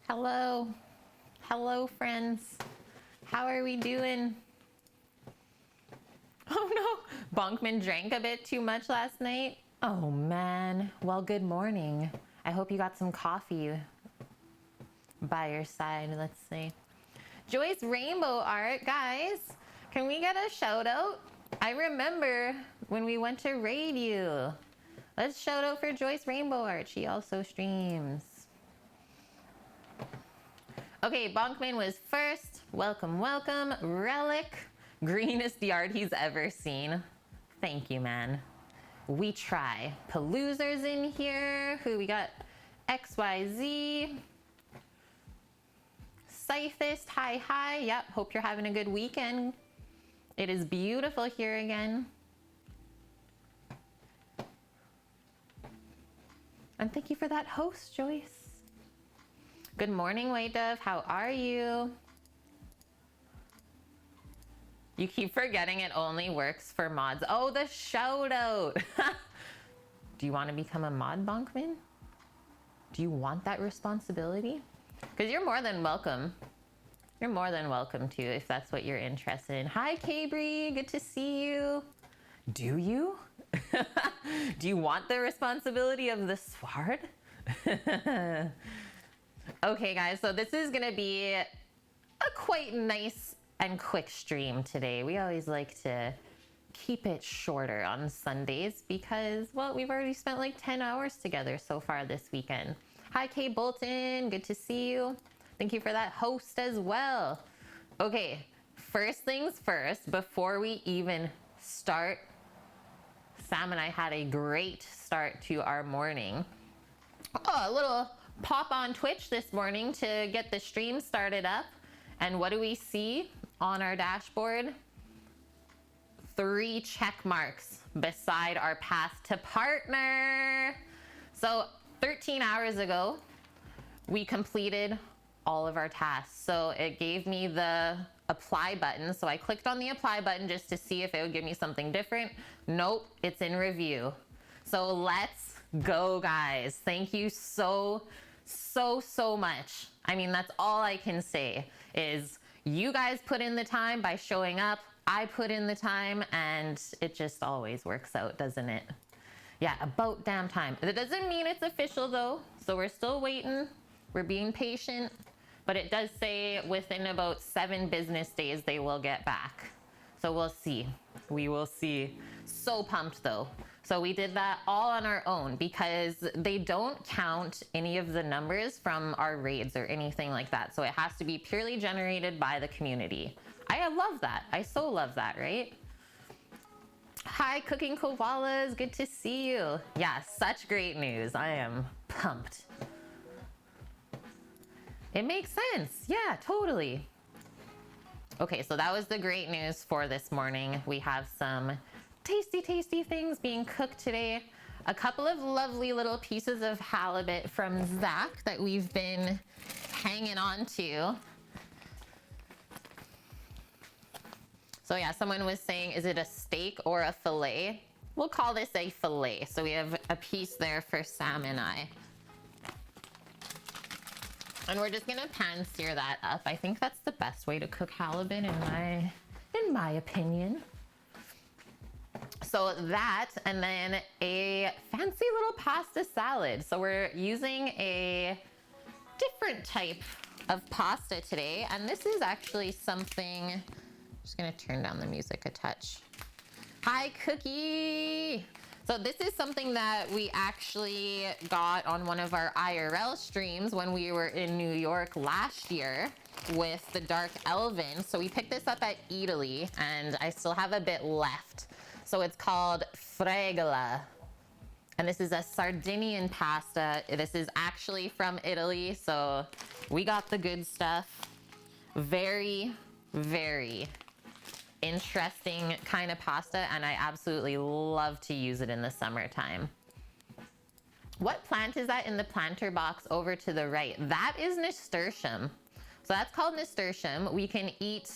Hello. Hello, friends. How are we doing? Oh no, Bonkman drank a bit too much last night. Oh man. Well, good morning. I hope you got some coffee by your side. Let's see. Joyce Rainbow Art, guys, can we get a shout out? I remember when we went to raid you. Let's shout out for Joyce Rainbow Art. She also streams. Okay, Bonkman was first. Welcome, welcome. Relic, greenest yard he's ever seen. Thank you, man. We try. Paloozer's in here. Who we got? XYZ. Scythist, hi. Yep, hope you're having a good weekend. It is beautiful here again. And thank you for that host, Joyce. Good morning, White Dove. How are you? You keep forgetting it only works for mods. Oh, the shout out. Do you want to become a mod, Bonkman? Do you want that responsibility? Because you're more than welcome. You're more than welcome to if that's what you're interested in. Hi, Cabri. Good to see you. Do you? Do you want the responsibility of the sward? Okay, guys, so this is going to be a quite nice and quick stream today. We always like to keep it shorter on Sundays because, well, we've already spent like 10 hours together so far this weekend. Hi, Kay Bolton. Good to see you. Thank you for that host as well. Okay, first things first, before we even start, Sam and I had a great start to our morning. Oh, a little pop on Twitch this morning to get the stream started up. And what do we see on our dashboard? 3 check marks beside our path to partner. So 13 hours ago, we completed all of our tasks. So it gave me the apply button. So I clicked on the apply button just to see if it would give me something different. Nope, it's in review. So let's go, guys. Thank you so much. I mean, that's all I can say is you guys put in the time by showing up. I put in the time and it just always works out, doesn't it? Yeah, about damn time. That doesn't mean it's official though. So we're still waiting. We're being patient, but it does say within about 7 business days, they will get back. So we'll see. We will see. So pumped though. So we did that all on our own because they don't count any of the numbers from our raids or anything like that. So it has to be purely generated by the community. I love that. I so love that, right? Hi, Cooking Koalas. Good to see you. Yeah, such great news. I am pumped. It makes sense. Yeah, totally. Okay, so that was the great news for this morning. We have some tasty things being cooked today. A couple of lovely little pieces of halibut from Zach that we've been hanging on to. So yeah, someone was saying, is it a steak or a fillet? We'll call this a fillet. So we have a piece there for Sam and I. And we're just gonna pan sear that up. I think that's the best way to cook halibut in my opinion. So that, and then a fancy little pasta salad. So we're using a different type of pasta today. And this is actually something, I'm just gonna turn down the music a touch. Hi, Cookie. So this is something that we actually got on one of our IRL streams when we were in New York last year with the Dark Elven. So we picked this up at Italy and I still have a bit left. So it's called fregola. And this is a Sardinian pasta. This is actually from Italy. So we got the good stuff. Very interesting kind of pasta, and I absolutely love to use it in the summertime. What plant is that in the planter box over to the right? That is nasturtium. So that's called nasturtium. We can eat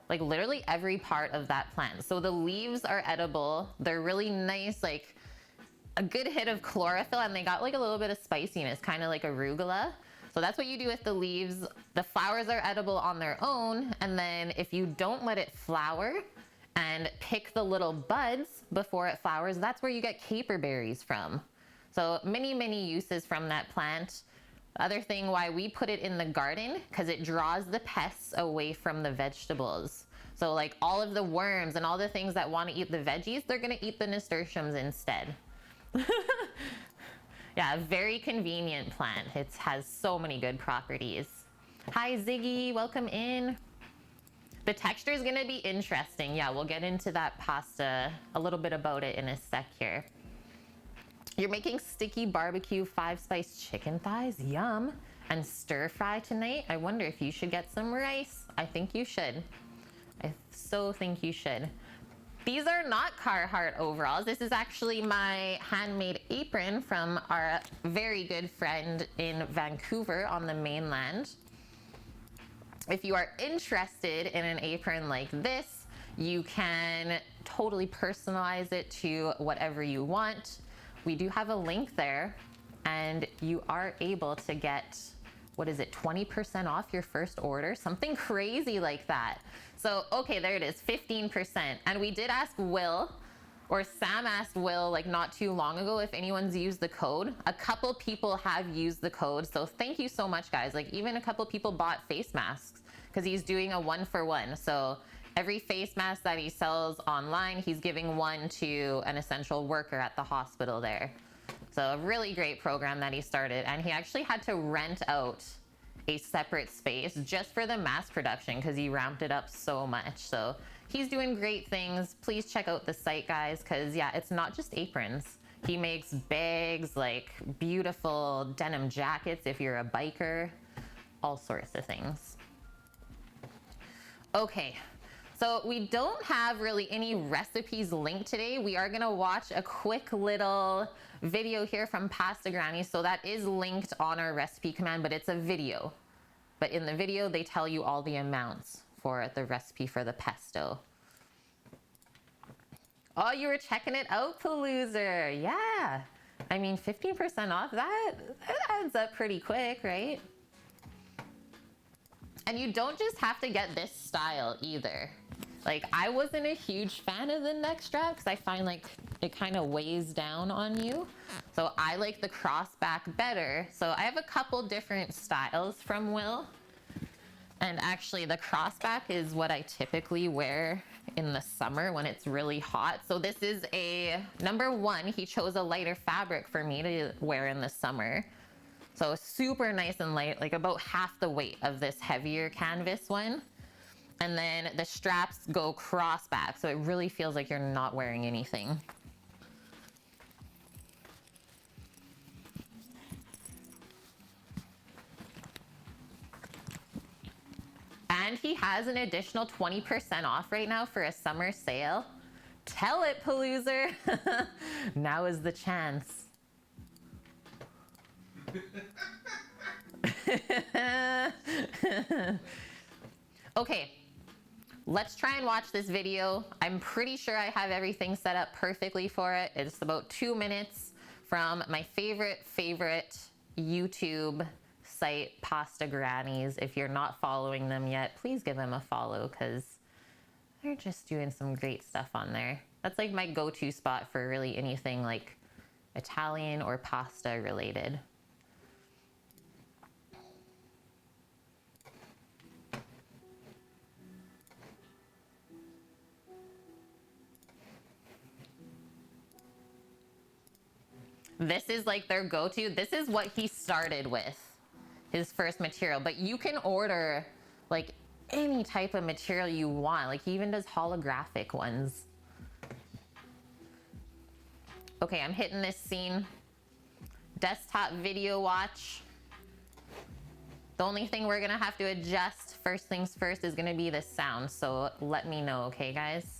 like literally every part of that plant. So the leaves are edible. They're really nice, like a good hit of chlorophyll, and they got like a little bit of spiciness, kind of like arugula. So that's what you do with the leaves. The flowers are edible on their own. And then if you don't let it flower and pick the little buds before it flowers, that's where you get caper berries from. So many, many uses from that plant. The other thing why we put it in the garden, because it draws the pests away from the vegetables. So like all of the worms and all the things that want to eat the veggies, they're going to eat the nasturtiums instead. Yeah, very convenient plant. It has so many good properties. Hi Ziggy, welcome in. The texture is going to be interesting. Yeah, we'll get into that pasta, a little bit about it in a sec here. You're making sticky barbecue 5-spice chicken thighs, yum, and stir fry tonight. I wonder if you should get some rice. I think you should. I so think you should. These are not Carhartt overalls. This is actually my handmade apron from our very good friend in Vancouver on the mainland. If you are interested in an apron like this, you can totally personalize it to whatever you want. We do have a link there, and you are able to get, what is it, 20% off your first order? Something crazy like that. So, okay, there it is, 15%. And we did ask Will, or Sam asked Will like not too long ago if anyone's used the code. A couple people have used the code, so thank you so much, guys. Like even a couple people bought face masks because he's doing a 1-for-1. So every face mask that he sells online, he's giving one to an essential worker at the hospital there. So a really great program that he started, and he actually had to rent out a separate space just for the mass production because he ramped it up so much. So he's doing great things. Please check out the site, guys, because yeah, it's not just aprons. He makes bags, like beautiful denim jackets if you're a biker, all sorts of things. Okay. So we don't have really any recipes linked today. We are gonna watch a quick little video here from Pasta Granny. So that is linked on our recipe command, but it's a video. But in the video, they tell you all the amounts for the recipe for the pesto. Oh, you were checking it out, Paloozer. Yeah. I mean, 15% off, that adds up pretty quick, right? And you don't just have to get this style either. Like, I wasn't a huge fan of the neck strap because I find like it kind of weighs down on you. So I like the crossback better. So I have a couple different styles from Will. And actually the crossback is what I typically wear in the summer when it's really hot. So this is a, number one, he chose a lighter fabric for me to wear in the summer. So super nice and light, like about half the weight of this heavier canvas one. And then the straps go cross back, so it really feels like you're not wearing anything. And he has an additional 20% off right now for a summer sale. Tell it, Paloozer. Now is the chance. Okay, let's try and watch this video. I'm pretty sure I have everything set up perfectly for it. It's about 2 minutes from my favorite YouTube site, Pasta Grannies. If you're not following them yet, please give them a follow because they're just doing some great stuff on there. That's like my go-to spot for really anything like Italian or pasta related. This is like their go-to. This is what he started with, his first material. But you can order like any type of material you want. Like he even does holographic ones. Okay, I'm hitting this scene. Desktop video watch. The only thing we're gonna have to adjust first things first is gonna be the sound. So let me know, okay guys?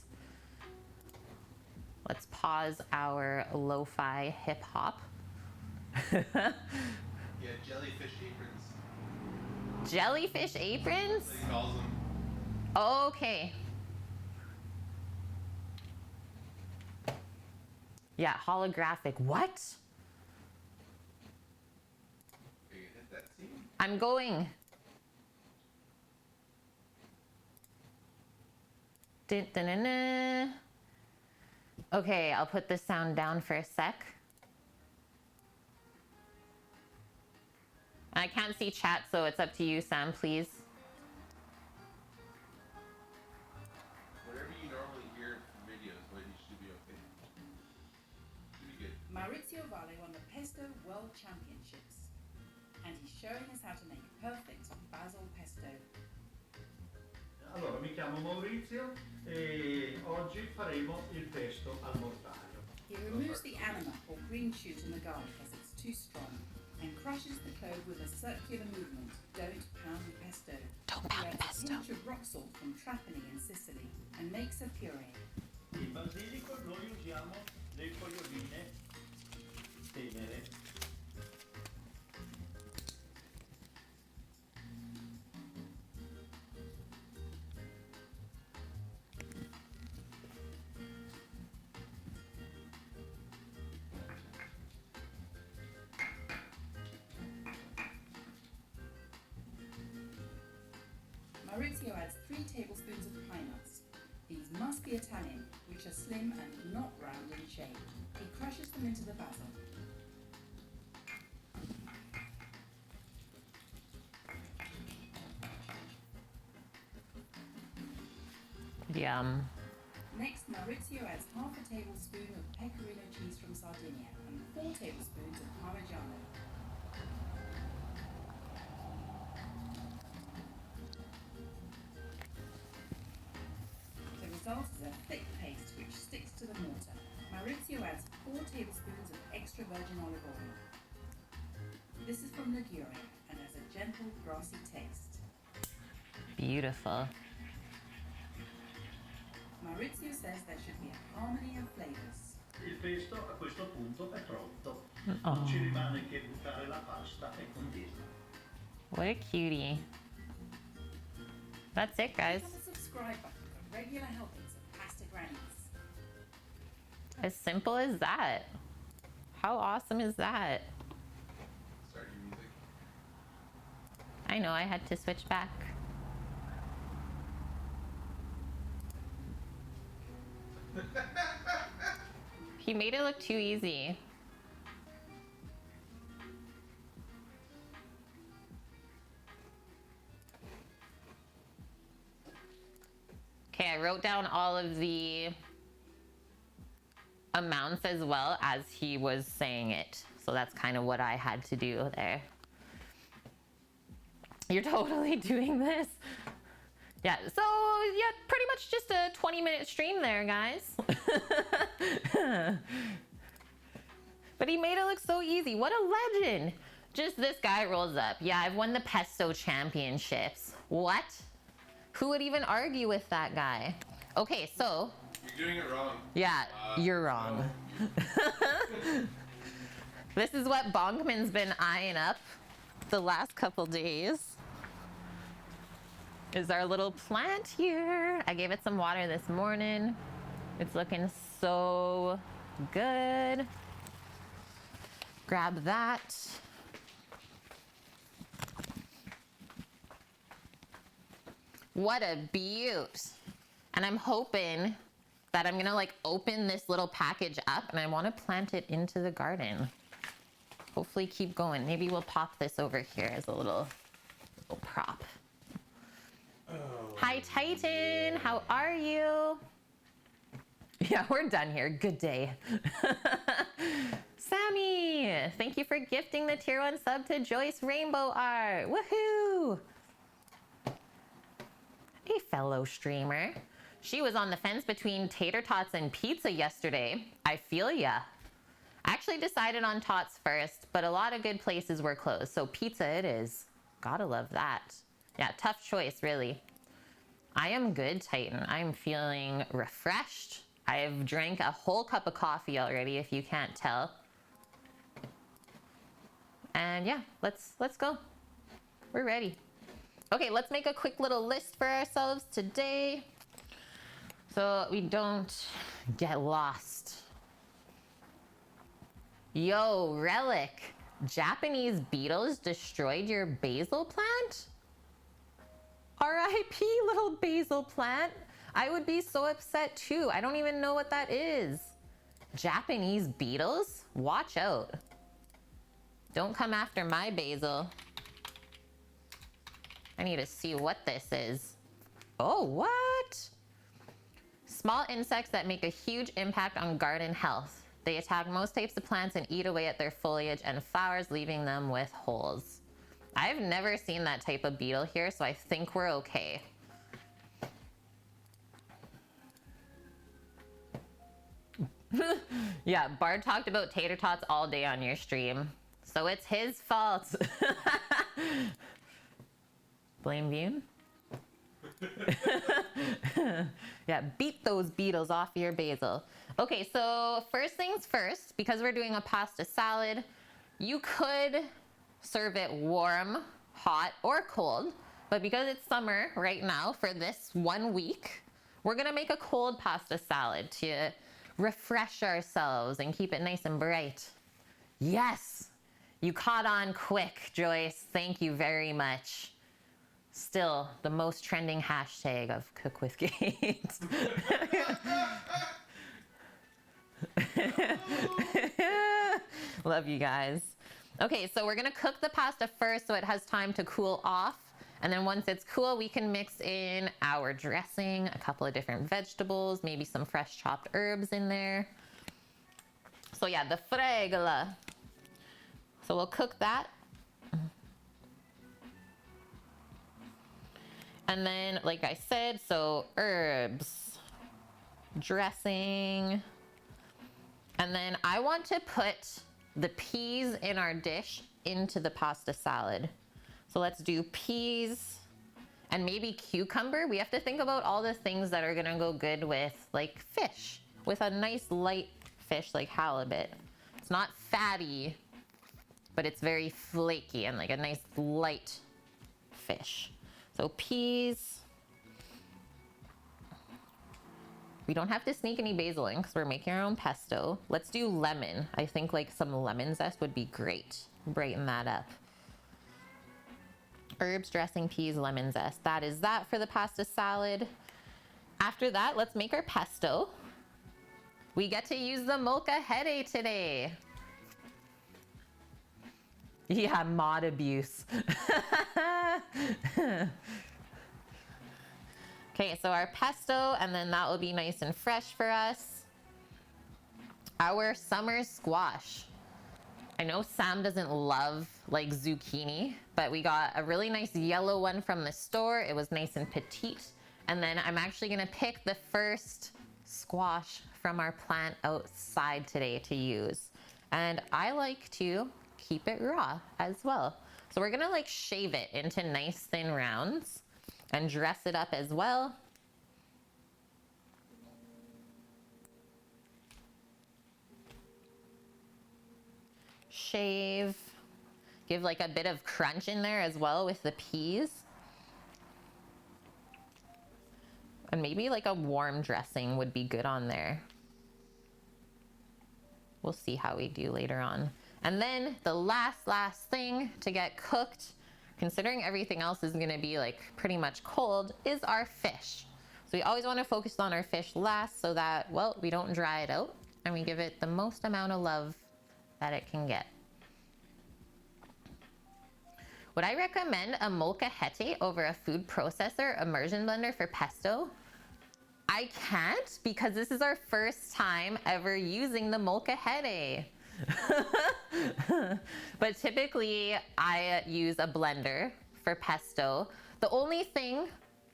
Let's pause our lo-fi hip hop. Yeah, jellyfish aprons. Jellyfish aprons? That's what he calls them. Okay. Yeah, holographic. What? Are you gonna hit that scene? I'm going. Dun, dun, dun, dun. Okay, I'll put this sound down for a sec. I can't see chat, so it's up to you, Sam, please. Whatever you normally hear from videos, but you should be okay. Should be good. Maurizio Valle won the Pesto World Championships, and he's showing us how to make perfect basil pesto. Allora, mi chiamo Maurizio e oggi faremo il pesto al mortaio. He removes the anima or green shoot in the garlic as it's too strong, and crushes the clove with a circular movement. Don't pound the pesto. Don't pound He adds pesto. a pinch of rock salt from Trapani in Sicily and makes a puree. Il basilico noi usiamo le foglioline tenere. Maurizio adds 3 tablespoons of pine nuts. These must be Italian, which are slim and not round in shape. He crushes them into the basil. Yum. Next, Maurizio adds half a tablespoon of pecorino cheese from Sardinia and 4 tablespoons of Parmigiano. The result is a thick paste which sticks to the mortar. Maurizio adds 4 tablespoons of extra virgin olive oil. This is from Liguria and has a gentle, grassy taste. Beautiful. Maurizio says there should be a harmony of flavors. Il pesto a questo punto è pronto. Non ci rimane che buttare la pasta e condirla. What a cutie. That's it, guys. Click on the subscribe button for regular helpings of pasta grannies. As simple as that. How awesome is that? Start your music. I know, I had to switch back. He made it look too easy. Okay, I wrote down all of the amounts as well as he was saying it. So that's kind of what I had to do there. You're totally doing this. Yeah, so yeah, pretty much just a 20-minute stream there, guys. But he made it look so easy. What a legend. Just this guy rolls up. Yeah, I've won the pesto championships. What? Who would even argue with that guy? Okay, so You're doing it wrong. yeah, you're wrong. This is what Bonkman's been eyeing up the last couple days. Is our little plant here. I gave it some water this morning. It's looking so good. Grab that. What a beaut. And I'm hoping that I'm gonna like open this little package up and I wanna plant it into the garden. Hopefully keep going. Maybe we'll pop this over here as a little prop. Hi Titan, how are you? Yeah, we're done here. Good day. Sammy, thank you for gifting the tier 1 sub to Joyce Rainbow Art. Woohoo! A fellow streamer. She was on the fence between tater tots and pizza yesterday. I feel ya. I actually decided on tots first, but a lot of good places were closed, so pizza it is. Gotta love that. Yeah, tough choice, really. I am good, Titan. I'm feeling refreshed. I've drank a whole cup of coffee already, if you can't tell. And yeah, let's go. We're ready. Okay, let's make a quick little list for ourselves today so we don't get lost. Yo, Relic. Japanese beetles destroyed your basil plant? R.I.P. little basil plant. I would be so upset too. I don't even know what that is. Japanese beetles? Watch out. Don't come after my basil. I need to see what this is. Oh, what? Small insects that make a huge impact on garden health. They attack most types of plants and eat away at their foliage and flowers, leaving them with holes. I've never seen that type of beetle here, so I think we're okay. Yeah, Bard talked about tater tots all day on your stream, so it's his fault. Blame Vune? Yeah, beat those beetles off your basil. Okay, so first things first, because we're doing a pasta salad, you could serve it warm, hot, or cold, but because it's summer right now for this 1 week, we're gonna make a cold pasta salad to refresh ourselves and keep it nice and bright. Yes, you caught on quick, Joyce. Thank you very much. Still the most trending hashtag of Cook with Kate. Love you guys. Okay, so we're gonna cook the pasta first so it has time to cool off. And then once it's cool, we can mix in our dressing, a couple of different vegetables, maybe some fresh chopped herbs in there. So yeah, the fregola. So we'll cook that. And then, like I said, so herbs, dressing, and then I want to put the peas in our dish into the pasta salad. So let's do peas and maybe cucumber. We have to think about all the things that are gonna go good with like fish, with a nice light fish like halibut. It's not fatty, but it's very flaky and like a nice light fish. So peas. We don't have to sneak any basil in because we're making our own pesto. Let's do lemon. I think like some lemon zest would be great. Brighten that up. Herbs, dressing, peas, lemon zest. That is that for the pasta salad. After that, let's make our pesto. We get to use the molcajete today. Yeah, mod abuse. Okay, so our pesto, and then that will be nice and fresh for us. Our summer squash. I know Sam doesn't love like zucchini, but we got a really nice yellow one from the store. It was nice and petite. And then I'm actually gonna pick the first squash from our plant outside today to use. And I like to keep it raw as well. So we're gonna like shave it into nice thin rounds and dress it up as well. Shave, give like a bit of crunch in there as well with the peas. And maybe like a warm dressing would be good on there. We'll see how we do later on. And then the last thing to get cooked, considering everything else is gonna be like pretty much cold, is our fish. So we always wanna focus on our fish last so that, well, we don't dry it out and we give it the most amount of love that it can get. Would I recommend a molcajete over a food processor immersion blender for pesto? I can't, because this is our first time ever using the molcajete. But typically I use a blender for pesto. The only thing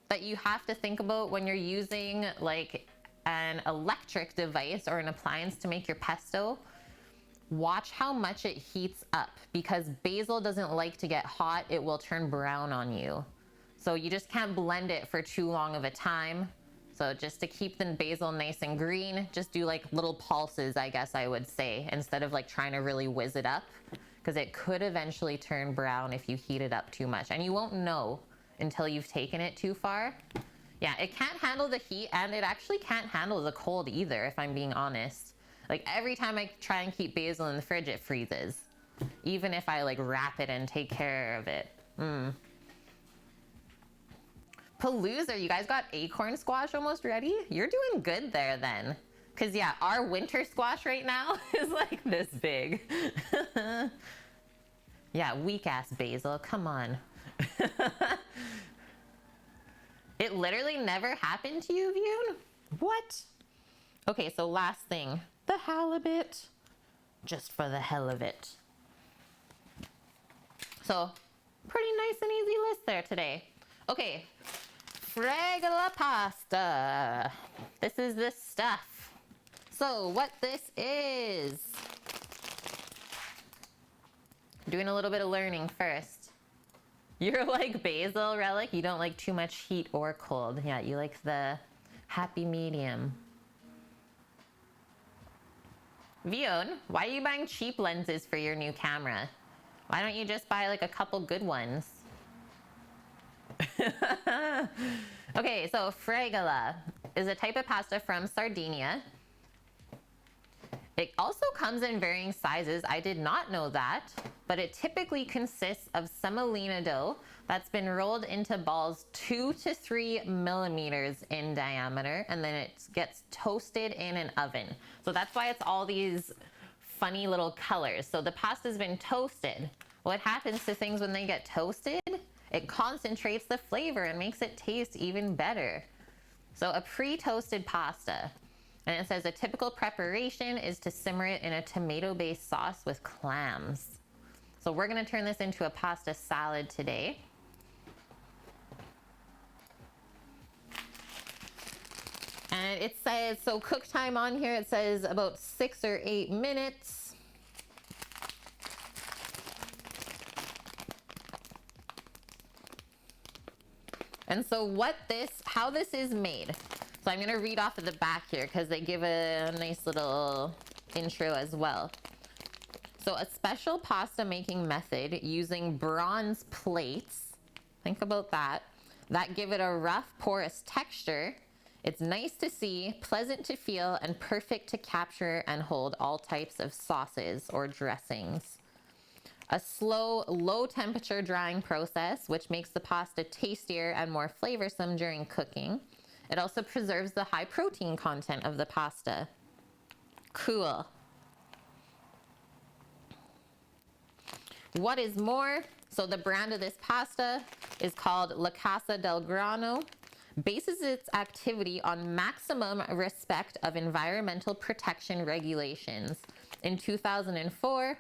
that you have to think about when you're using like an electric device or an appliance to make your pesto, watch how much it heats up, because basil doesn't like to get hot. It will turn brown on you. So you just can't blend it for too long of a time. So just to keep the basil nice and green, just do like little pulses, I guess I would say, instead of like trying to really whiz it up, because it could eventually turn brown if you heat it up too much. And you won't know until you've taken it too far. Yeah, it can't handle the heat, and it actually can't handle the cold either, if I'm being honest. Like every time I try and keep basil in the fridge, it freezes. even if I like wrap it and take care of it. Palooza, you guys got acorn squash almost ready? You're doing good there then. Cause yeah, our winter squash right now is like this big. Yeah, weak ass basil, come on. It literally never happened to you, Vune? What? Okay, so last thing, the halibut, just for the hell of it. So, pretty nice and easy list there today. Okay, fregola pasta. This is the stuff. So, what this is, doing a little bit of learning first. You're like basil, Relic. You don't like too much heat or cold. Yeah, you like the happy medium. Vion, why are you buying cheap lenses for your new camera? Why don't you just buy like a couple good ones? Okay, so fregola is a type of pasta from Sardinia. It also comes in varying sizes. I did not know that, but it typically consists of semolina dough that's been rolled into balls 2 to 3 millimeters in diameter, and then it gets toasted in an oven. So that's why it's all these funny little colors. So the pasta's been toasted. What happens to things when they get toasted? It concentrates the flavor and makes it taste even better. So a pre-toasted pasta. And it says a typical preparation is to simmer it in a tomato-based sauce with clams. So we're gonna turn this into a pasta salad today. And it says, so cook time on here, it says about 6 or 8 minutes. And so how this is made. So I'm gonna read off of the back here because they give a nice little intro as well. So a special pasta making method using bronze plates, think about that give it a rough, porous texture. It's nice to see, pleasant to feel, and perfect to capture and hold all types of sauces or dressings. A slow, low temperature drying process, which makes the pasta tastier and more flavorsome during cooking. It also preserves the high protein content of the pasta. Cool. What is more? So the brand of this pasta is called La Casa del Grano. Bases its activity on maximum respect of environmental protection regulations. In 2004,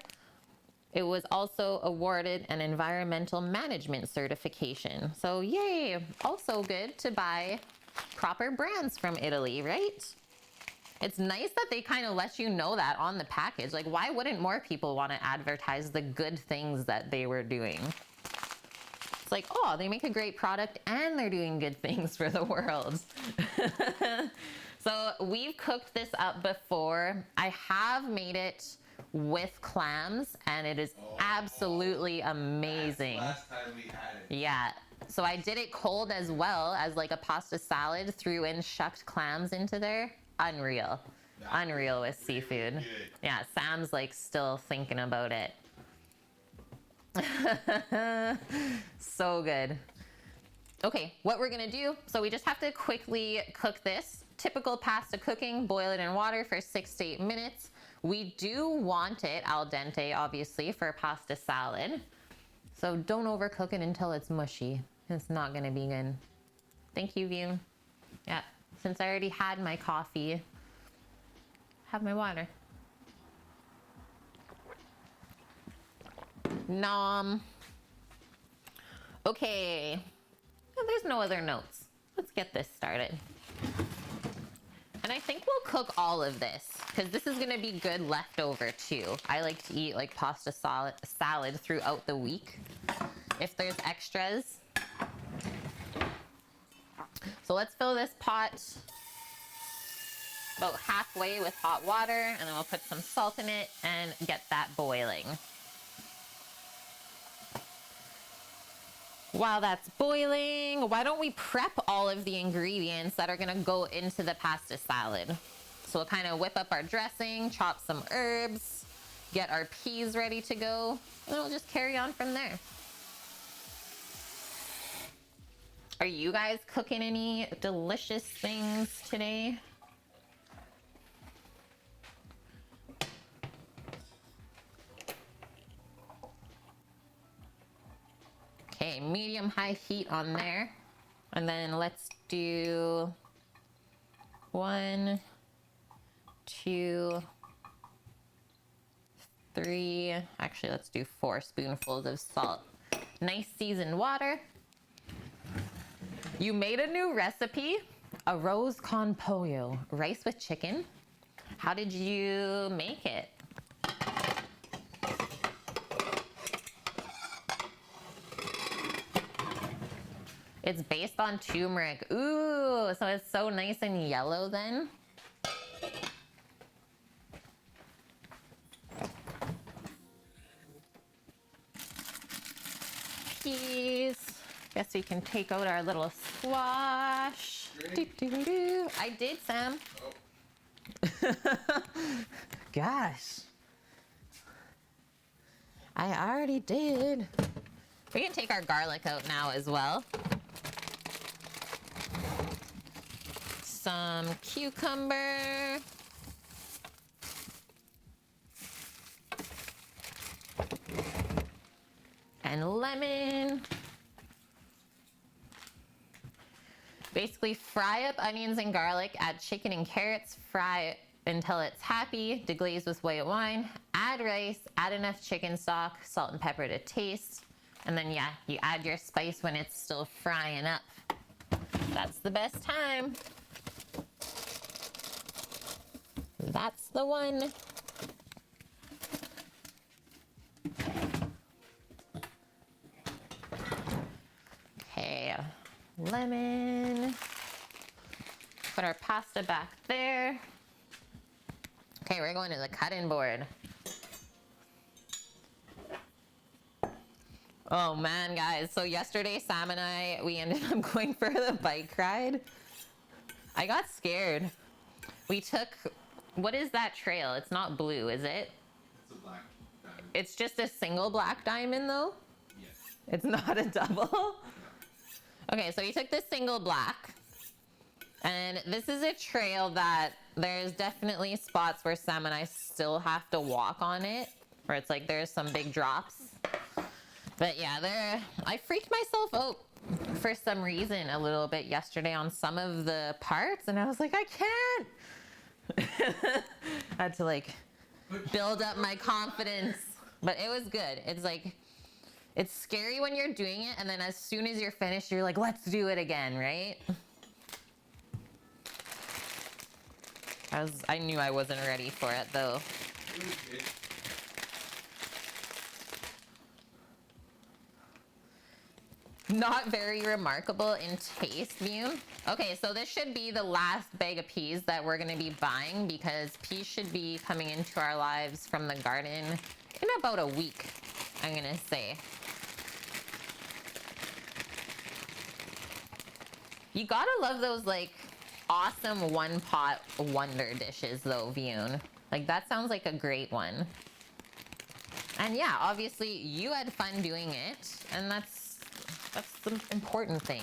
it was also awarded an environmental management certification. So yay, also good to buy proper brands from Italy, right? It's nice that they kind of let you know that on the package. Like, why wouldn't more people want to advertise the good things that they were doing? It's like, oh, they make a great product and they're doing good things for the world. So we've cooked this up before. I have made it with clams and it is absolutely amazing. Last time we had it. Yeah. So I did it cold as well as like a pasta salad, threw in shucked clams into there. Unreal. Unreal with seafood. Good. Yeah, Sam's like still thinking about it. So good. Okay, what we're gonna do, so we just have to quickly cook this. Typical pasta cooking, boil it in water for 6 to 8 minutes. We do want it al dente, obviously, for a pasta salad. So don't overcook it until it's mushy. It's not gonna be good. Thank you, Vune. Yeah, since I already had my coffee, have my water. Nom. Okay, well, there's no other notes. Let's get this started. And I think we'll cook all of this because this is gonna be good leftover too. I like to eat like pasta salad throughout the week if there's extras. So let's fill this pot about halfway with hot water and then we'll put some salt in it and get that boiling. While that's boiling, why don't we prep all of the ingredients that are gonna go into the pasta salad? So we'll kind of whip up our dressing, chop some herbs, get our peas ready to go, and we'll just carry on from there. Are you guys cooking any delicious things today? Okay, medium-high heat on there. And then let's do 1, 2, 3, actually let's do 4 spoonfuls of salt. Nice seasoned water. You made a new recipe, arroz con pollo, rice with chicken. How did you make it? It's based on turmeric. Ooh, so it's so nice and yellow then. Peas. Guess we can take out our little squash. I did, Sam. Oh. Gosh. I already did. We can take our garlic out now as well. Some cucumber. And lemon. Basically fry up onions and garlic, add chicken and carrots, fry it until it's happy, deglaze with white wine, add rice, add enough chicken stock, salt and pepper to taste, and then yeah, you add your spice when it's still frying up. That's the best time. That's the one. Okay, lemon. Put our pasta back there. Okay, we're going to the cutting board. Oh man, guys. So yesterday, Sam and we ended up going for the bike ride. I got scared. We took, what is that trail? It's not blue, is it? It's a black diamond. It's just a single black diamond though? Yes. It's not a double? Okay, so we took this single black. And this is a trail that there's definitely spots where Sam and I still have to walk on it, where it's like there's some big drops. But yeah, I freaked myself out for some reason a little bit yesterday on some of the parts, and I was like, I can't. I had to like build up my confidence, but it was good. It's like, it's scary when you're doing it, and then as soon as you're finished, you're like, let's do it again, right? I knew I wasn't ready for it though. It was good. Not very remarkable in taste, view. Okay, so this should be the last bag of peas that we're gonna be buying because peas should be coming into our lives from the garden in about a week, I'm gonna say. You gotta love those like awesome one pot wonder dishes though, Vune. Like that sounds like a great one. And yeah, obviously you had fun doing it, and that's the important thing.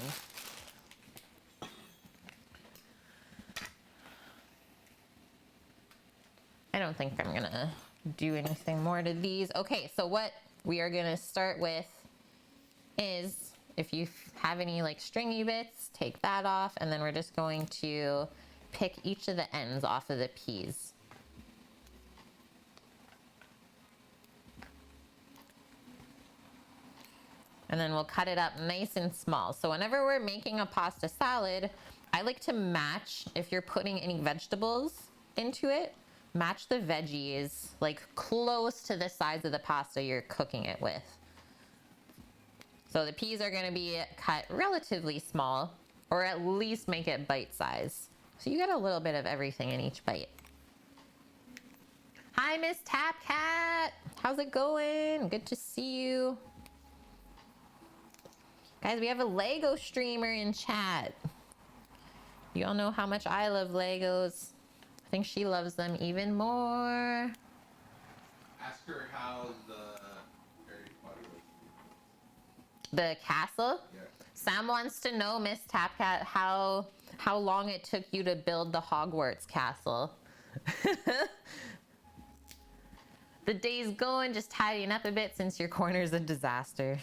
I don't think I'm gonna do anything more to these. Okay, so what we are gonna start with is, if you have any like stringy bits, take that off, and then we're just going to pick each of the ends off of the peas. And then we'll cut it up nice and small. So whenever we're making a pasta salad, I like to match, if you're putting any vegetables into it, match the veggies like close to the size of the pasta you're cooking it with. So the peas are gonna be cut relatively small, or at least make it bite size. So you get a little bit of everything in each bite. Hi, Miss Tap Cat. How's it going? Good to see you. Guys, we have a Lego streamer in chat. You all know how much I love Legos. I think she loves them even more. I Ask her how the Harry Potter was. The castle? Yeah. Sam wants to know, Miss Tapcat, how long it took you to build the Hogwarts castle. The day's going, just tidying up a bit since your corner's a disaster.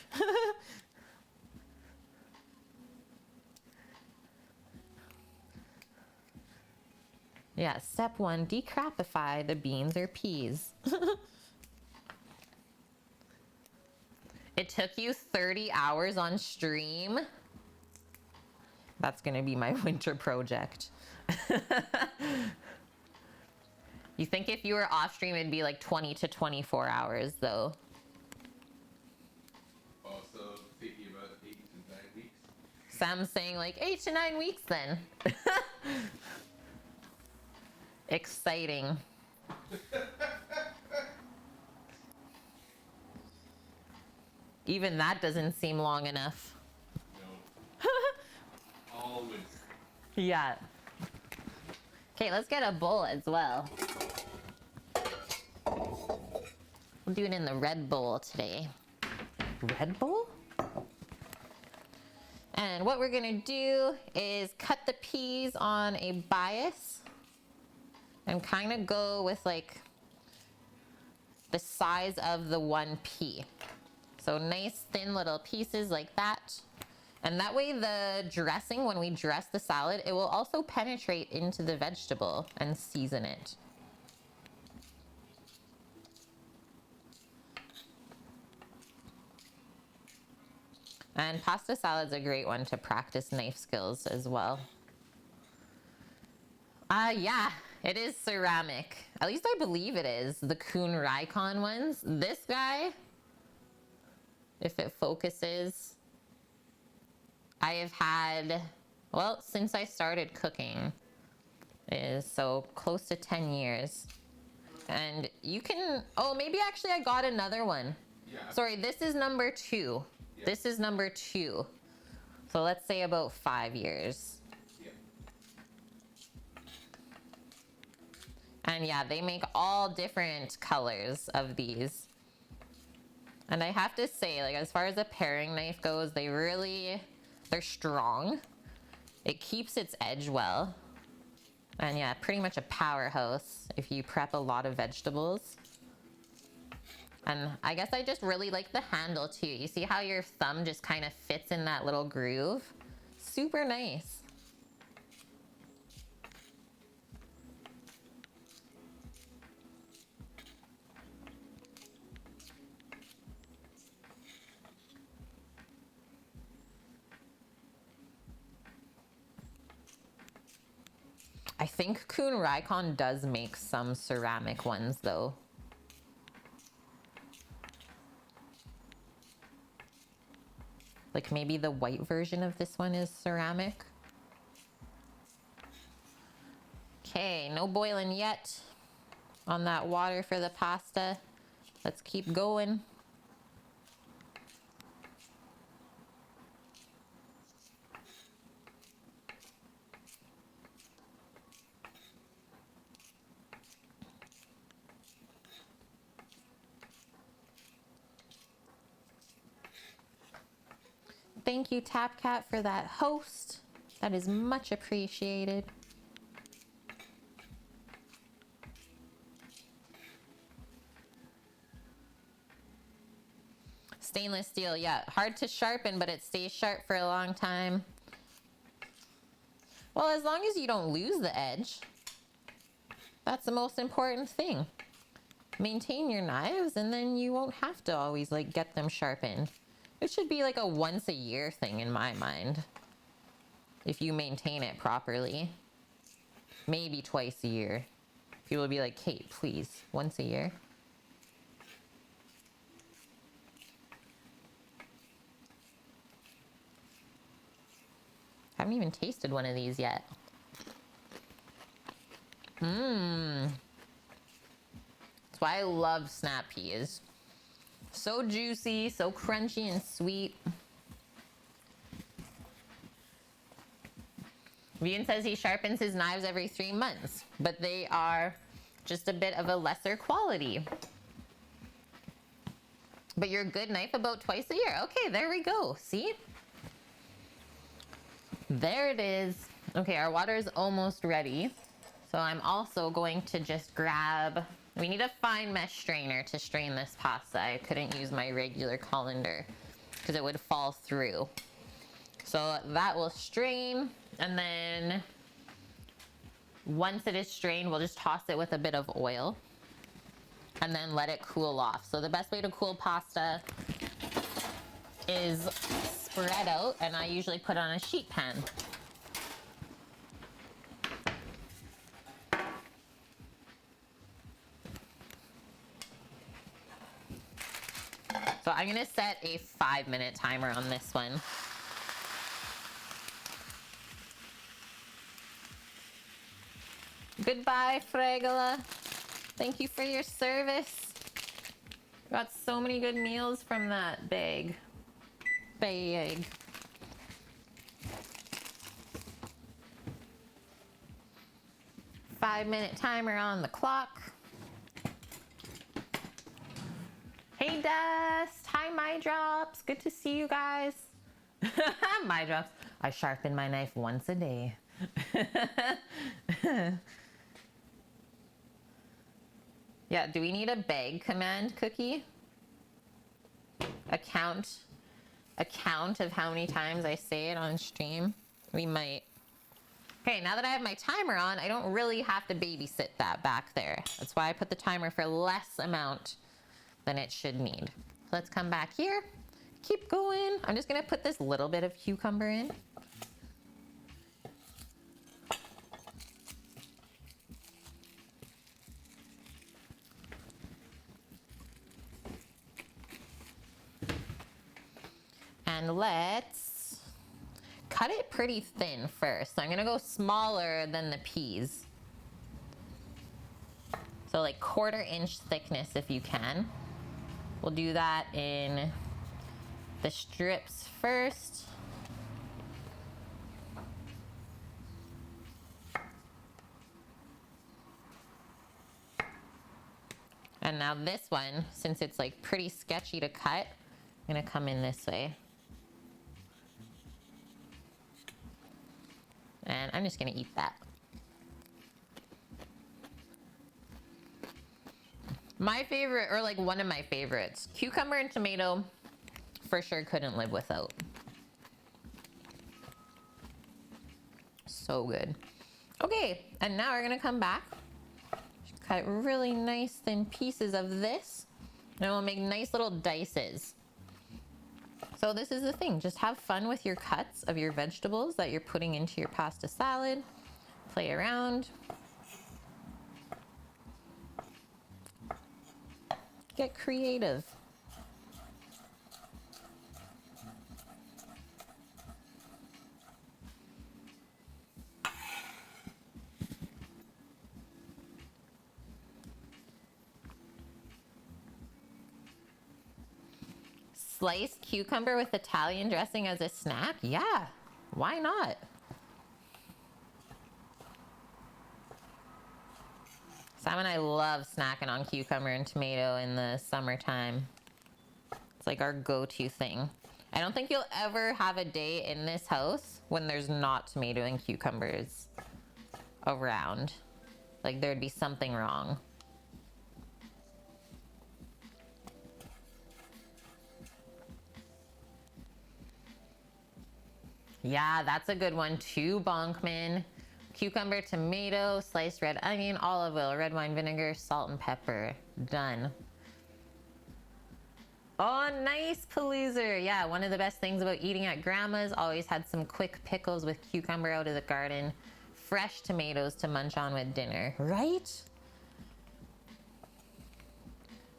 Yeah, step 1, decrapify the beans or peas. It took you 30 hours on stream. That's gonna be my winter project. You think if you were off stream, it'd be like 20 to 24 hours though. Oh, so thinking about 8 to 9 weeks? Sam's saying like 8 to 9 weeks then. Exciting. Even that doesn't seem long enough. No. All winter. Yeah. Okay, let's get a bowl as well. We'll do it in the red bowl today. Red bowl? And what we're gonna do is cut the peas on a bias and kind of go with like the size of the one pea. So nice thin little pieces like that. And that way the dressing, when we dress the salad, it will also penetrate into the vegetable and season it. And pasta salad's a great one to practice knife skills as well. Yeah, it is ceramic. At least I believe it is, the Kuhn Rikon ones. This guy, if it focuses, I have had, well, since I started cooking, is so close to 10 years. And you can, oh, maybe actually I got another one. Yeah. Sorry, this is number 2. Yeah. This is number 2. So let's say about 5 years. Yeah. And yeah, they make all different colors of these. And I have to say, like, as far as a paring knife goes, they're strong. It keeps its edge well. And yeah, pretty much a powerhouse if you prep a lot of vegetables. And I guess I just really like the handle too. You see how your thumb just kind of fits in that little groove? Super nice. I think Kuhn Rikon does make some ceramic ones though. Like maybe the white version of this one is ceramic. Okay, no boiling yet on that water for the pasta. Let's keep going. Thank you, TapCat, for that host. That is much appreciated. Stainless steel, yeah, hard to sharpen, but it stays sharp for a long time. Well, as long as you don't lose the edge, that's the most important thing. Maintain your knives, and then you won't have to always like get them sharpened. It should be like a once a year thing in my mind. If you maintain it properly. Maybe twice a year. People would be like, Kate, please, once a year. Haven't even tasted one of these yet. That's why I love snap peas. So juicy, so crunchy and sweet. Vian says he sharpens his knives every 3 months, but they are just a bit of a lesser quality. But you're a good knife about twice a year. Okay, there we go. See? There it is. Okay, our water is almost ready. So I'm also going to just grab, we need a fine mesh strainer to strain this pasta. I couldn't use my regular colander because it would fall through. So that will strain, and then once it is strained, we'll just toss it with a bit of oil and then let it cool off. So the best way to cool pasta is spread out, and I usually put on a sheet pan. So I'm gonna set a 5-minute timer on this one. Goodbye, fregola. Thank you for your service. Got so many good meals from that bag. 5-minute timer on the clock. Hey Dust, hi My Drops. Good to see you guys. My Drops. I sharpen my knife once a day. Yeah, do we need a bag command, Cookie? A count of how many times I say it on stream? We might. Okay, now that I have my timer on, I don't really have to babysit that back there. That's why I put the timer for less amount than it should need. So let's come back here. Keep going. I'm just gonna put this little bit of cucumber in. And let's cut it pretty thin first. So I'm gonna go smaller than the peas. So like 1/4 inch thickness if you can. We'll do that in the strips first. And now this one, since it's like pretty sketchy to cut, I'm gonna come in this way. And I'm just gonna eat that. My favorite, or like one of my favorites, cucumber and tomato, for sure couldn't live without. So good. Okay, and now we're gonna come back. Cut really nice thin pieces of this, and we'll make nice little dices. So this is the thing, just have fun with your cuts of your vegetables that you're putting into your pasta salad. Play around. Get creative. Sliced cucumber with Italian dressing as a snack? Yeah, why not? Sam and I love snacking on cucumber and tomato in the summertime. It's like our go-to thing. I don't think you'll ever have a day in this house when there's not tomato and cucumbers around. Like there'd be something wrong. Yeah, that's a good one too, Bonkman. Cucumber, tomato, sliced red onion, olive oil, red wine vinegar, salt and pepper. Done. Oh, nice, Paloozer. Yeah, one of the best things about eating at Grandma's, always had some quick pickles with cucumber out of the garden. Fresh tomatoes to munch on with dinner, right?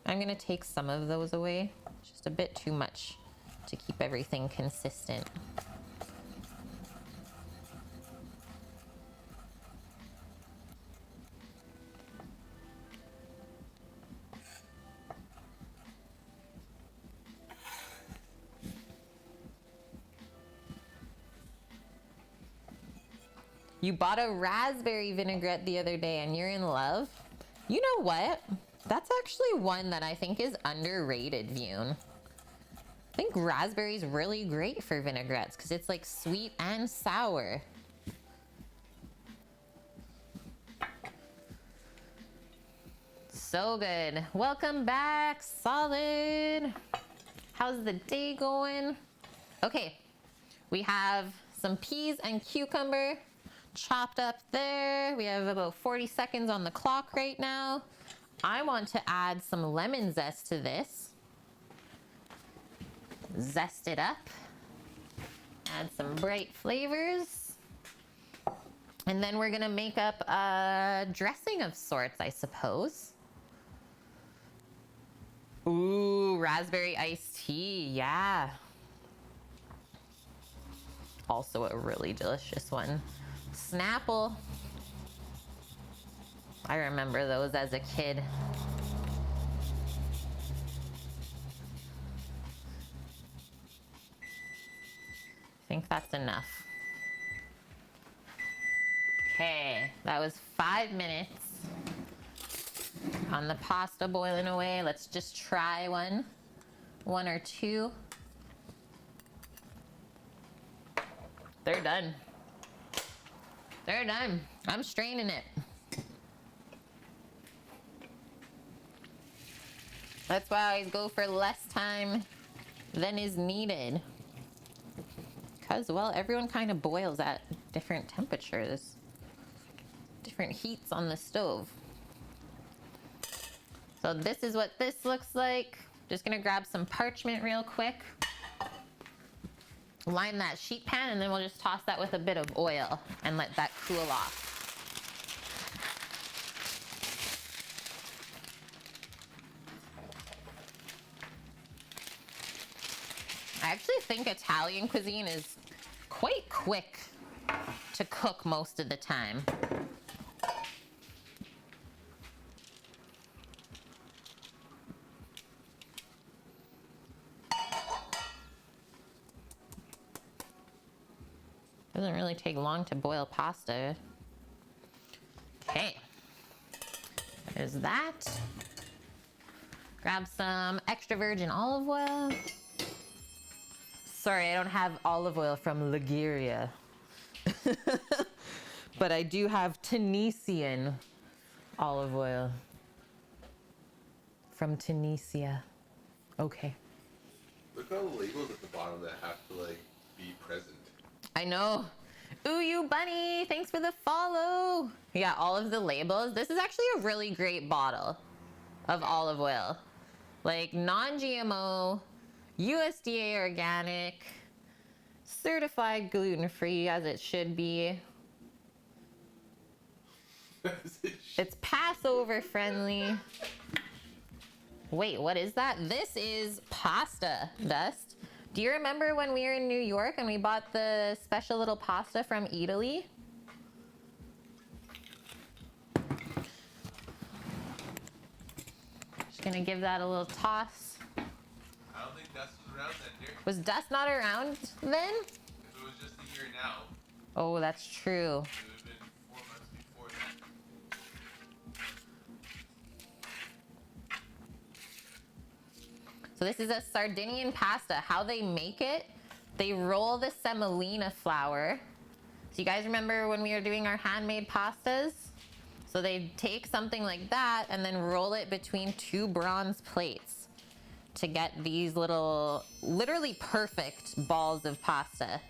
I'm gonna take some of those away. Just a bit too much to keep everything consistent. You bought a raspberry vinaigrette the other day and you're in love? You know what? That's actually one that I think is underrated, Vune. I think raspberry is really great for vinaigrettes because it's like sweet and sour. So good. Welcome back, Solid. How's the day going? Okay, we have some peas and cucumber chopped up there. We have about 40 seconds on the clock right now. I want to add some lemon zest to this. Zest it up. Add some bright flavors. And then we're gonna make up a dressing of sorts, I suppose. Ooh, raspberry iced tea, yeah. Also a really delicious one. Snapple. I remember those as a kid. I think that's enough. Okay, that was 5 minutes on the pasta boiling away. Let's just try one or two. They're done. They're done. I'm straining it. That's why I always go for less time than is needed. Because, well, everyone kind of boils at different temperatures, different heats on the stove. So this is what this looks like. Just gonna grab some parchment real quick. Line that sheet pan, and then we'll just toss that with a bit of oil and let that cool off. I actually think Italian cuisine is quite quick to cook most of the time. Doesn't really take long to boil pasta. Okay, there's that. Grab some extra virgin olive oil. Sorry, I don't have olive oil from Liguria. But I do have Tunisian olive oil from Tunisia. Okay. Look at all the labels at the bottom that have to like be present. I know. Ooh, you bunny, thanks for the follow. Yeah, all of the labels. This is actually a really great bottle of olive oil. Like non-GMO, USDA organic, certified gluten-free as it should be. It's Passover friendly. Wait, what is that? This is pasta dust. Do you remember when we were in New York and we bought the special little pasta from Italy? Just gonna give that a little toss. I don't think Dust was around then, dear. Was Dust not around then? If it was just a year now, Oh, that's true. it would have been 4 months before that. So this is a Sardinian pasta. How they make it, they roll the semolina flour. So you guys remember when we were doing our handmade pastas? So they take something like that and then roll it between 2 bronze plates to get these little, literally perfect balls of pasta.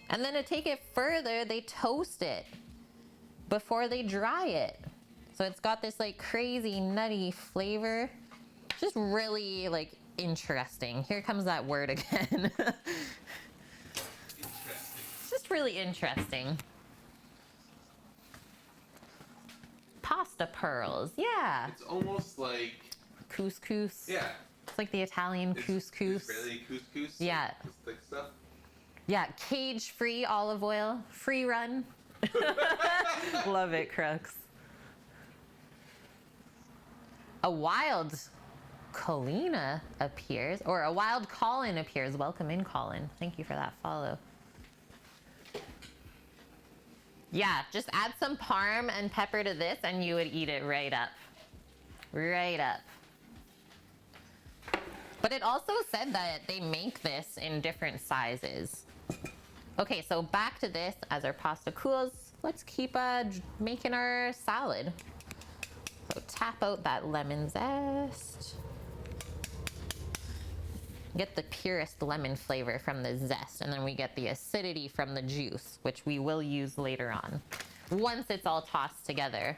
And then to take it further, they toast it before they dry it. So it's got this like crazy nutty flavor. Just really like interesting. Here comes that word again. Interesting. It's just really interesting. Pasta pearls, yeah. It's almost like, Couscous. yeah. It's like the Italian couscous. Israeli couscous. Yeah. This thick stuff. Yeah, cage-free olive oil, free run. Love it, Crux. A wild Colina appears, or a wild Colin appears. Welcome in, Colin. Thank you for that follow. Yeah, just add some parm and pepper to this and you would eat it right up. Right up. But it also said that they make this in different sizes. Okay, so back to this. As our pasta cools, let's keep making our salad. So tap out that lemon zest. Get the purest lemon flavor from the zest, and then we get the acidity from the juice, which we will use later on, once it's all tossed together.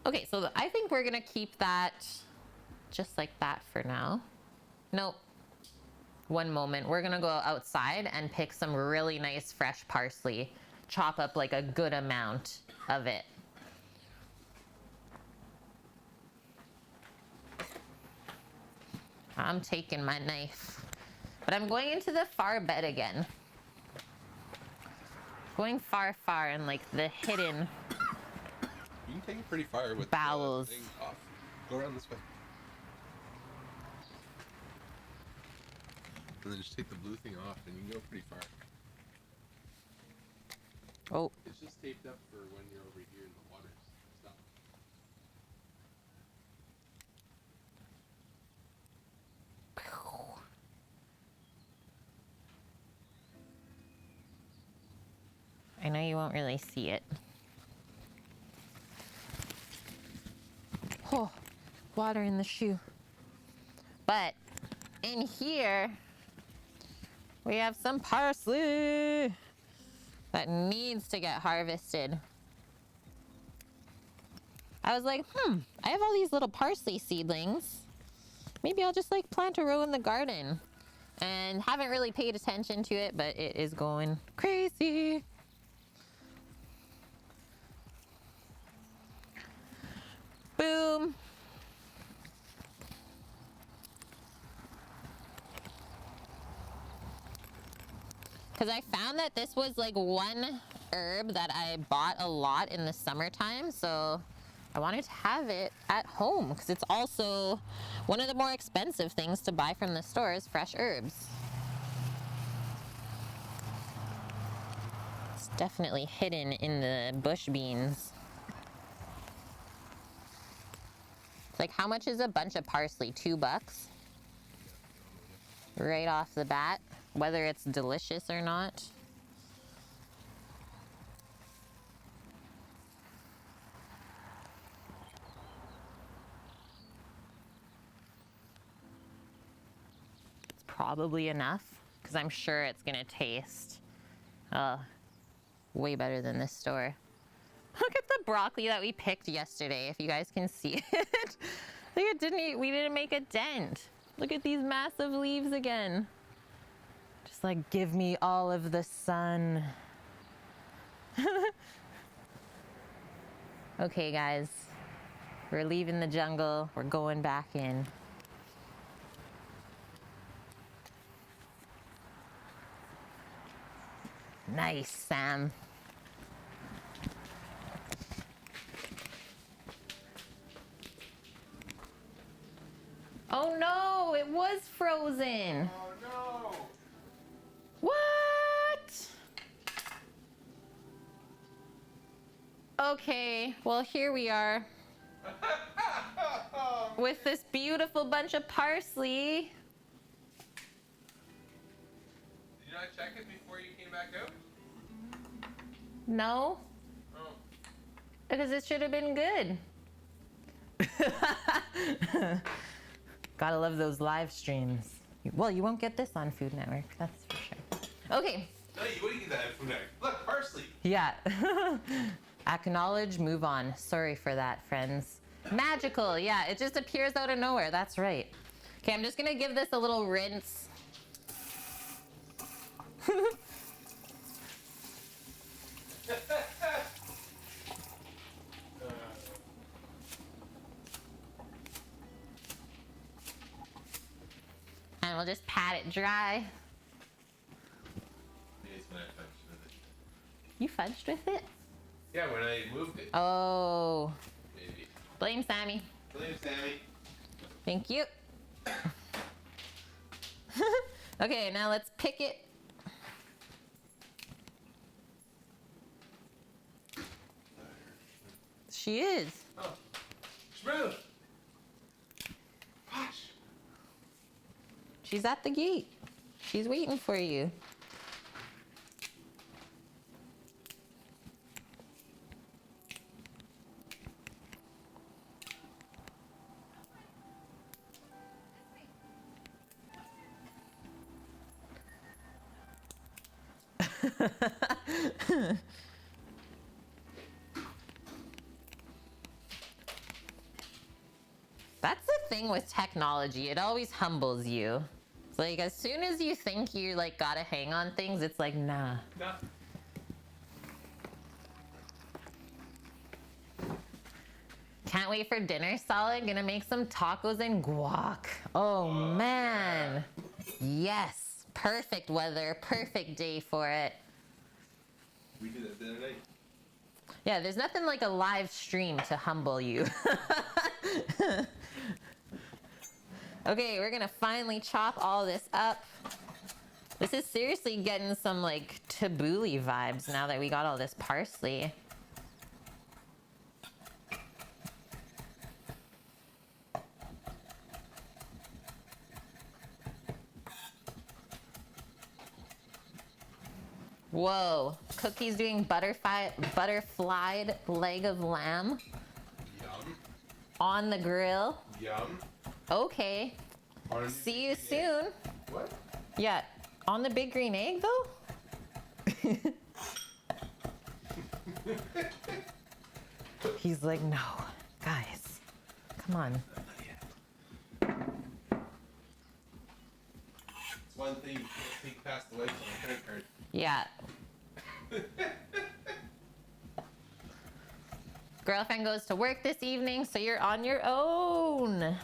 Okay, so I think we're gonna keep that just like that for now. Nope. One moment. We're gonna go outside and pick some really nice fresh parsley. Chop up like a good amount of it. I'm taking my knife. But I'm going into the far bed again. Going far, far in like the hidden You can take it pretty far with bowels. the thing off. Go around this way. And then just take the blue thing off and you can go pretty far. Oh. It's just taped up for when you're over here in the water. Stop. I know you won't really see it. Oh, water in the shoe. But in here, we have some parsley that needs to get harvested. I was like, I have all these little parsley seedlings. Maybe I'll just like plant a row in the garden. And haven't really paid attention to it, but it is going crazy. Boom. Because I found that this was like one herb that I bought a lot in the summertime, so I wanted to have it at home because it's also one of the more expensive things to buy from the stores, fresh herbs. It's definitely hidden in the bush beans. It's like, how much is a bunch of parsley? $2? Right off the bat, whether it's delicious or not. It's probably enough, because I'm sure it's gonna taste way better than this store. Look at the broccoli that we picked yesterday, if you guys can see it. Like we didn't make a dent. Look at these massive leaves again. Just like, give me all of the sun. Okay, guys. We're leaving the jungle. We're going back in. Nice, Sam. Oh no, it was frozen. Oh no! What? Okay, well here we are with this beautiful bunch of parsley. Did you not check it before you came back out? No, Oh. because it should have been good. Gotta love those live streams. Well, you won't get this on Food Network, that's for sure. Okay. No, you wouldn't get that from there. Look, parsley. Yeah. Acknowledge, move on. Sorry for that, friends. Magical, yeah, it just appears out of nowhere. That's right. Okay, I'm just gonna give this a little rinse. And we'll just pat it dry. Maybe it's when I fudged with it. You fudged with it? Yeah, when I moved it. Oh. Maybe. Blame Sammy. Blame Sammy. Thank you. Okay, now let's pick it. She is. Oh. Smooth. Gosh. She's at the gate. She's waiting for you. That's the thing with technology. It always humbles you. It's like as soon as you think you like got a hang on things, it's like, nah. Nah. Can't wait for dinner, Solid. Gonna make some tacos and guac. Oh man. Yes. Perfect weather. Perfect day for it. We did that the other day. Yeah, there's nothing like a live stream to humble you. Okay, we're gonna finally chop all this up. This is seriously getting some like tabbouleh vibes now that we got all this parsley. Whoa, Cookie's doing butterflied leg of lamb Yum. on the grill. Yum. Okay, Pardon me? see you soon. What? Yeah, on the big green egg though? He's like, no, guys, come on. It's one thing you can't take past the legs on a credit card. Yeah. Girlfriend goes to work this evening, so you're on your own.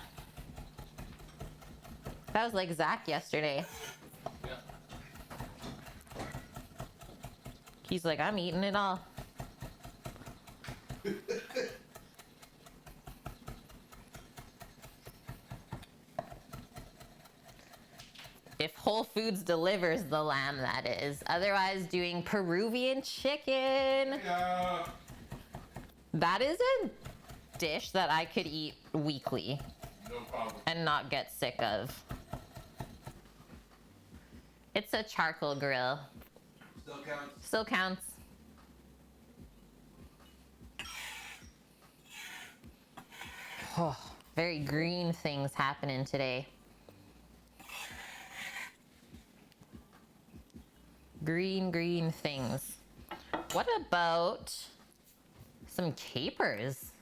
That was like Zach yesterday. Yeah. He's like, I'm eating it all. If Whole Foods delivers the lamb, that is. Otherwise, doing Peruvian chicken. Yeah. That is a dish that I could eat weekly No problem. and not get sick of. It's a charcoal grill. Still counts. Still counts. Oh, very green things happening today. Green things. What about some capers?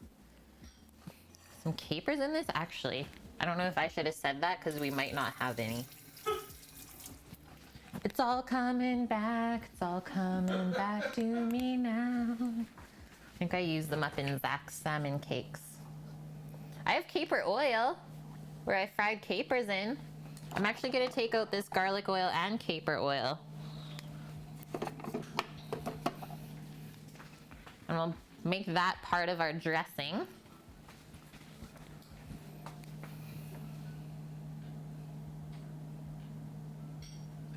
Some capers in this? Actually, I don't know if I should have said that because we might not have any. It's all coming back. It's all coming back to me now. I think I used them up in Zach's salmon cakes. I have caper oil where I fried capers in. I'm actually going to take out this garlic oil and caper oil. And we'll make that part of our dressing.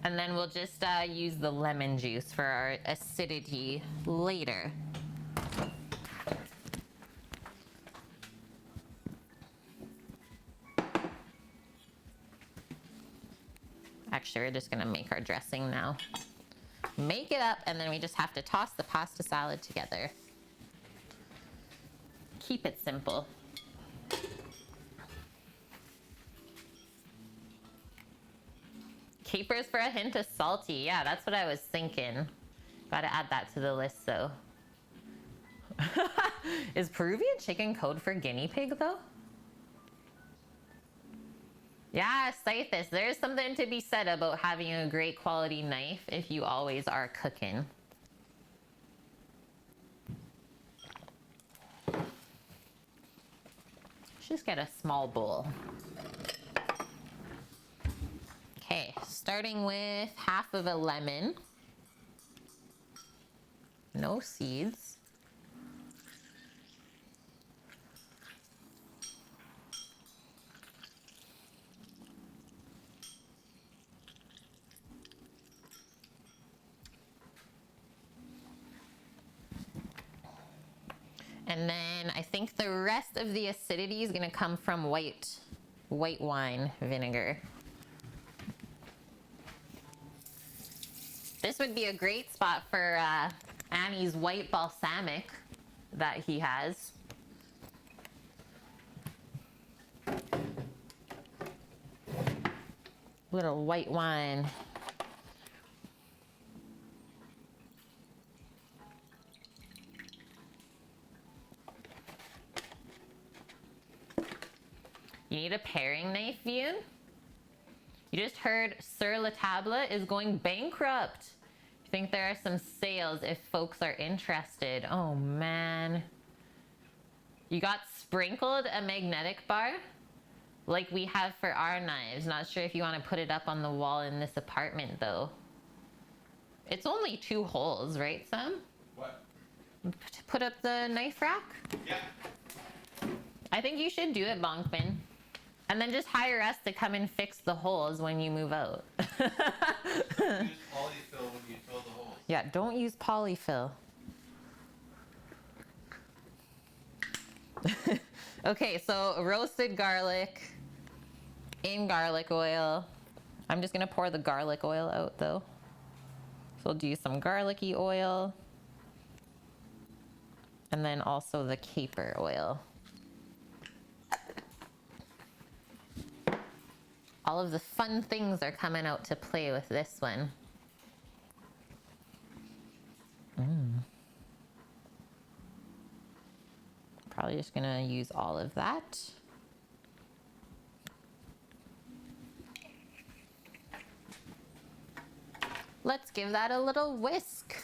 And then we'll just use the lemon juice for our acidity later. Actually, we're just gonna make our dressing now. Make it up, and then we just have to toss the pasta salad together. Keep it simple. Capers for a hint of salty. Yeah, that's what I was thinking. Gotta add that to the list, though. Is Peruvian chicken code for guinea pig, though? Yeah, Scythus, there's something to be said about having a great quality knife if you always are cooking. Just get a small bowl. Okay, starting with half of a lemon. No seeds. And then I think the rest of the acidity is gonna come from white wine vinegar. This would be a great spot for Annie's white balsamic that he has. Little white wine. You need a paring knife, Yoon? You just heard Sur La Table is going bankrupt. I think there are some sales if folks are interested. Oh man. You got sprinkled a magnetic bar like we have for our knives. Not sure if you want to put it up on the wall in this apartment though. It's only 2 holes, right, Sam? What? To put up the knife rack? Yeah. I think you should do it, Bonkman. And then just hire us to come and fix the holes when you move out. Use polyfill when you fill the holes. Yeah, don't use polyfill. Okay, so roasted garlic in garlic oil. I'm just gonna pour the garlic oil out though. So we'll do some garlicky oil. And then also the caper oil. All of the fun things are coming out to play with this one. Probably just gonna use all of that. Let's give that a little whisk.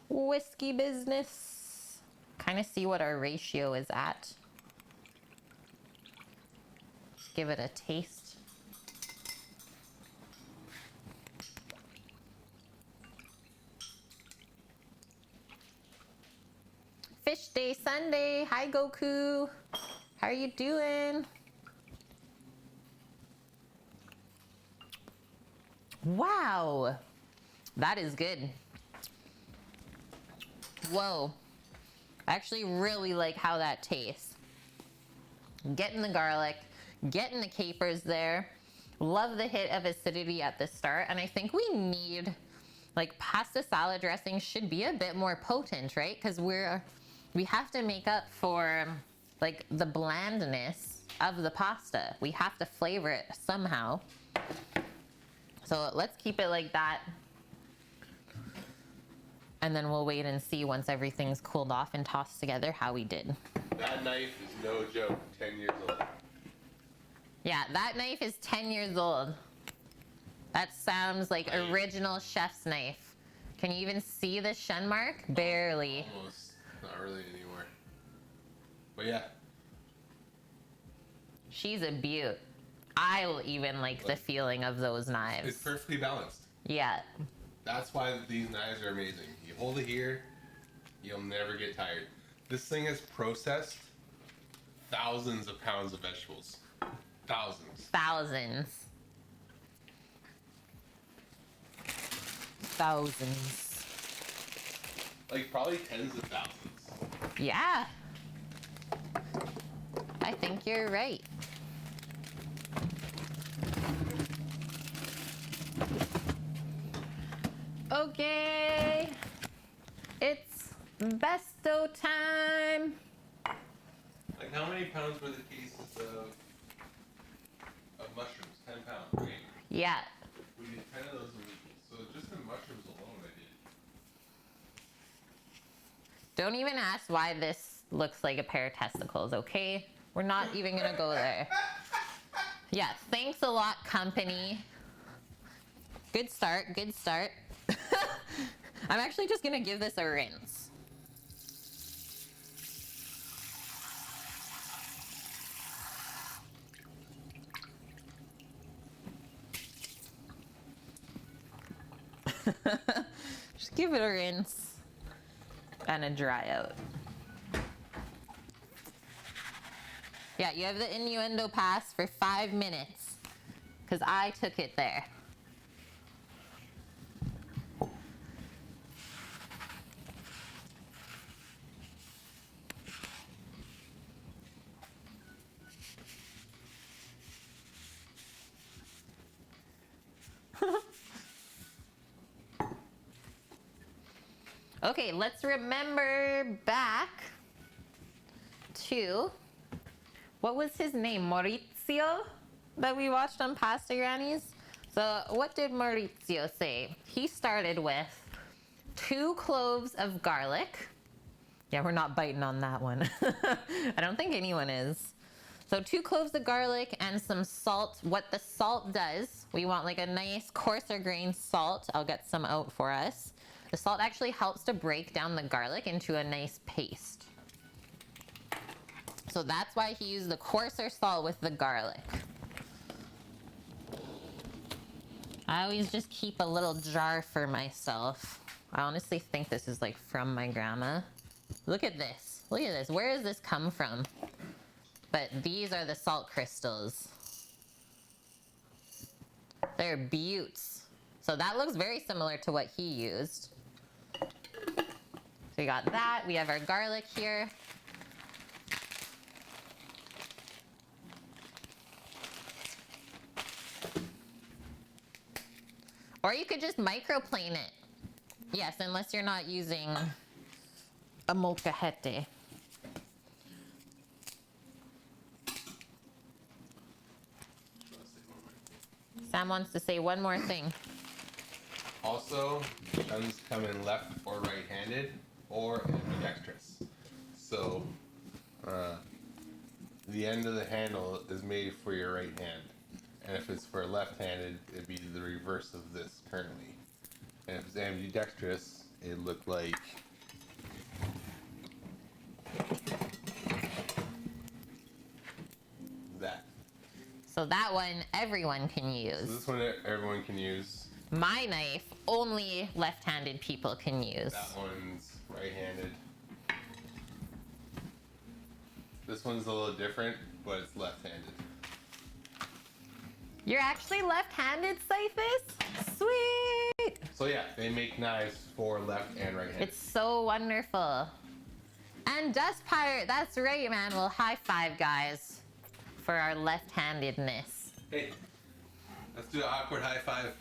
Whiskey business. Kind of see what our ratio is at. Give it a taste. Fish Day Sunday. Hi, Goku. How are you doing? Wow. That is good. Whoa. I actually really like how that tastes. Getting the garlic, getting the capers there. Love the hit of acidity at the start. And I think we need, like, pasta salad dressing should be a bit more potent, right? Because we have to make up for, like, the blandness of the pasta. We have to flavor it somehow. So let's keep it like that. And then we'll wait and see once everything's cooled off and tossed together how we did. That knife is no joke, 10 years old. Yeah, that knife is 10 years old. That sounds like original chef's knife. Can you even see the shun mark? Barely. Almost. Not really anymore. But yeah. She's a beaut. I'll even like the feeling of those knives. It's perfectly balanced. Yeah. That's why these knives are amazing. You hold it here, you'll never get tired. This thing has processed thousands of pounds of vegetables. Thousands. Thousands. Thousands. Like probably tens of thousands. Yeah. I think you're right. Okay. It's besto time. Like how many pounds were the cases of mushrooms? 10 pounds, right? Yeah. We did 10 of those a week. So just in mushrooms alone I did. Don't even ask why this looks like a pair of testicles, okay? We're not even gonna go there. Yeah, thanks a lot, company. Good start, good start. I'm actually just gonna give this a rinse. Just give it a rinse and a dry out. Yeah, you have the innuendo pass for 5 minutes because I took it there. Okay, let's remember back to, what was his name? Maurizio that we watched on Pasta Grannies? So what did Maurizio say? He started with 2 cloves of garlic. Yeah, we're not biting on that one. I don't think anyone is. So 2 cloves of garlic and some salt. What the salt does, we want like a nice coarser grain salt. I'll get some out for us. The salt actually helps to break down the garlic into a nice paste. So that's why he used the coarser salt with the garlic. I always just keep a little jar for myself. I honestly think this is like from my grandma. Look at this. Look at this. Where does this come from? But these are the salt crystals. They're buttes. So that looks very similar to what he used. So we got that. We have our garlic here. Or you could just microplane it. Yes, unless you're not using a molcajete. Sam wants to say one more thing. Also, guns come in left or right-handed or ambidextrous. So, the end of the handle is made for your right hand. And if it's for left-handed, it'd be the reverse of this currently. And if it's ambidextrous, it'd look like that. So that one everyone can So use. this one everyone can use. My knife, only left-handed people can use. That one's right-handed. This one's a little different, but it's left-handed. You're actually left-handed, Cyphus? Sweet! So yeah, they make knives for left and right-handed. It's so wonderful. And Dust Pirate, that's right, man. Well, high five, guys, for our left-handedness. Hey, let's do an awkward high five.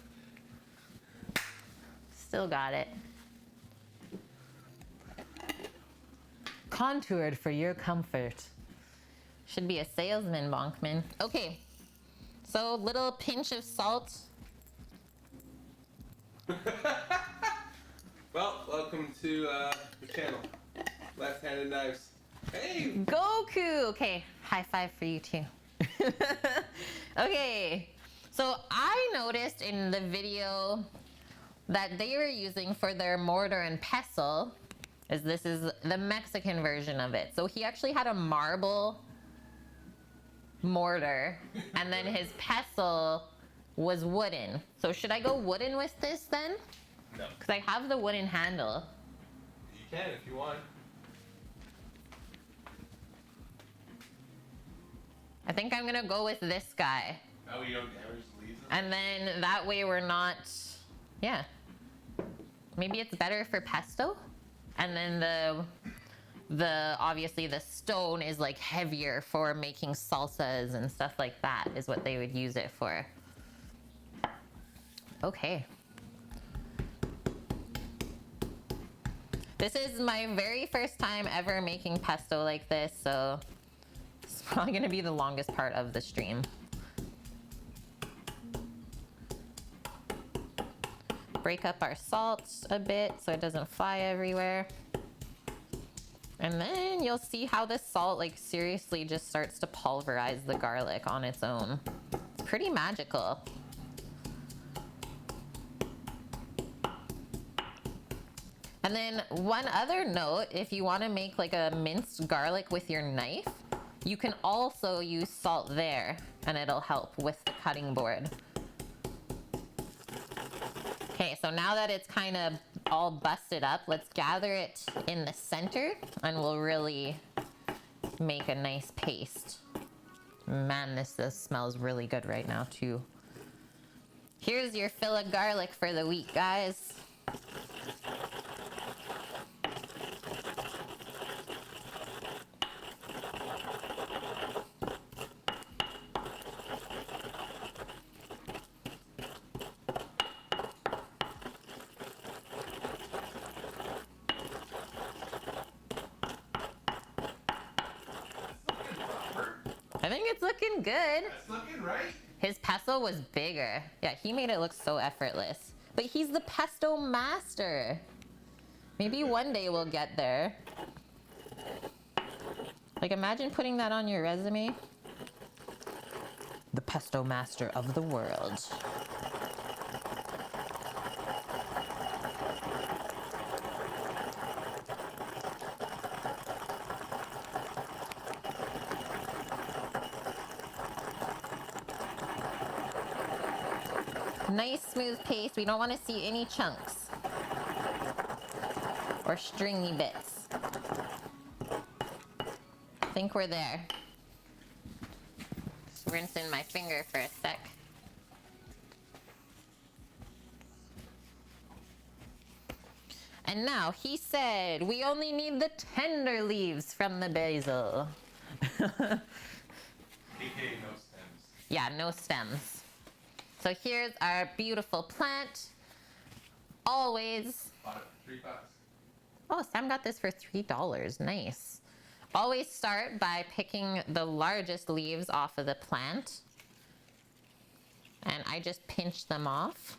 Still got it. Contoured for your comfort. Should be a salesman, Bonkman. Okay, so little pinch of salt. Well, welcome to the channel. Left-handed knives. Hey! Goku! Okay, high five for you too. Okay, so I noticed in the video that they were using for their mortar and pestle, this is the Mexican version of it. So he actually had a marble mortar and then his pestle was wooden. So should I go wooden with this then? No. Because I have the wooden handle. You can if you want. I think I'm gonna go with this guy. That way you don't damage the leaves. And then that way we're not, yeah. Maybe it's better for pesto. And then the obviously the stone is like heavier for making salsas and stuff like that is what they would use it for. Okay. This is my very first time ever making pesto like this, so it's probably gonna be the longest part of the stream. Break up our salt a bit so it doesn't fly everywhere. And then you'll see how this salt like seriously just starts to pulverize the garlic on its own. It's pretty magical. And then one other note, if you want to make like a minced garlic with your knife, you can also use salt there and it'll help with the cutting board. Okay, so now that it's kind of all busted up, let's gather it in the center and we'll really make a nice paste. Man, this smells really good right now too. Here's your fill of garlic for the week, guys. looking good. That's looking right. His pesto was bigger. Yeah, he made it look so effortless. But he's the pesto master. Maybe one day we'll get there. Like, imagine putting that on your resume. The pesto master of the world. Nice smooth paste. We don't want to see any chunks or stringy bits. I think we're there. Just rinsing my finger for a sec. And now he said we only need the tender leaves from the basil. AKA no stems. Yeah, no stems. So here's our beautiful plant. Always. Bought it for $3. Oh, Sam got this for $3. Nice. Always start by picking the largest leaves off of the plant. And I just pinch them off.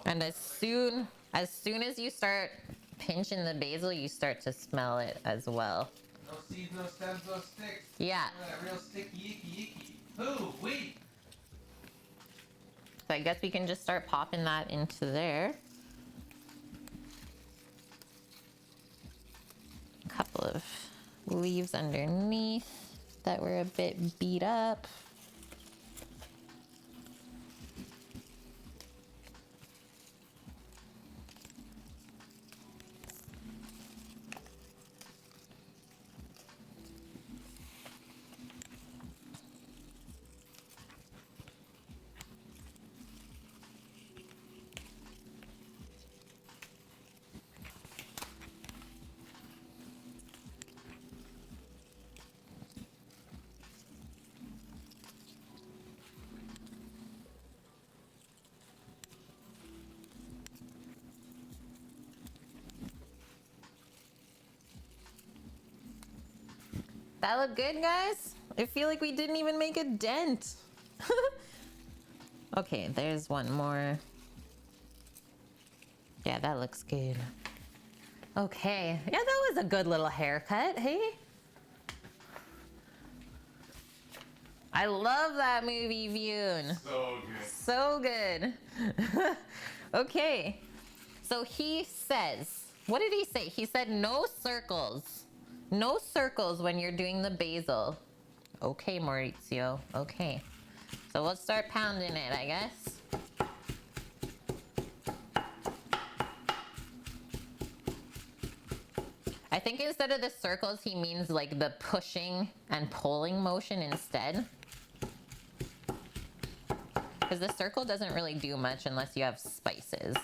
And as soon as you start pinching the basil, you start to smell it as well. No seeds, no stems, no sticks. Yeah. That real sticky, icky. Ooh, wait. So I guess we can just start popping that into there. A couple of leaves underneath that were a bit beat up. That look good, guys? I feel like we didn't even make a dent. Okay, there's one more. Yeah, that looks good. Okay, yeah, that was a good little haircut, hey? I love that movie, Vune. So good. So good. Okay, so he says, what did he say? He said no circles. No circles when you're doing the basil. Okay, Maurizio, okay. So we'll start pounding it, I guess. I think instead of the circles, he means like the pushing and pulling motion instead. Because the circle doesn't really do much unless you have spices.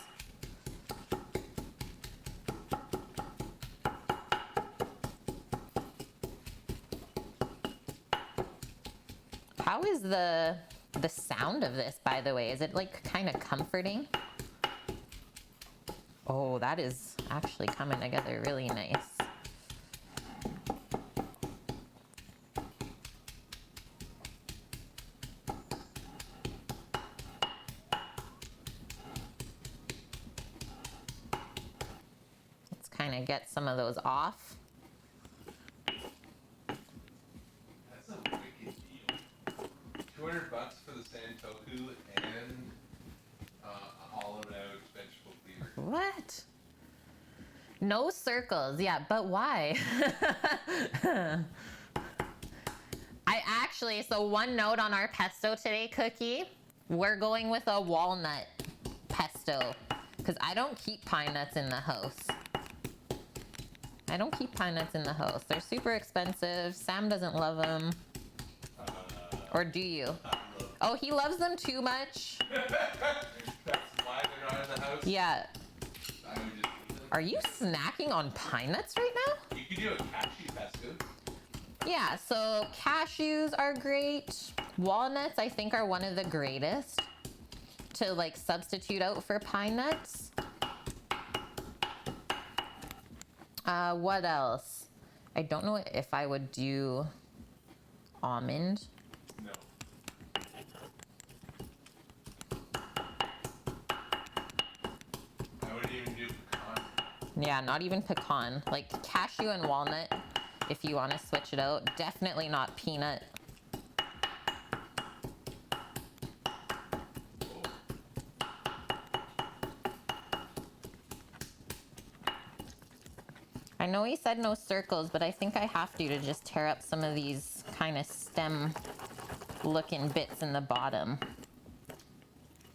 How is the sound of this, by the way? Is it like kind of comforting? Oh, that is actually coming together really nice. Let's kind of get some of those off. $200 for the Santoku and hollowed out vegetable cleaver. What? No circles, yeah, but why? So one note on our pesto today, Cookie, we're going with a walnut pesto because I don't keep pine nuts in the house. I don't keep pine nuts in the house. They're super expensive. Sam doesn't love them. Or do you? Oh, he loves them too much. That's why they're not in the house? Yeah. I would just eat them. Are you snacking on pine nuts right now? You could do a cashew pesto. Yeah, so cashews are great. Walnuts, I think, are one of the greatest to like substitute out for pine nuts. What else? I don't know if I would do almond. No. I wouldn't even do pecan. Yeah, not even pecan. Like cashew and walnut, if you want to switch it out. Definitely not peanut. I know he said no circles, but I think I have to just tear up some of these kind of stem looking bits in the bottom.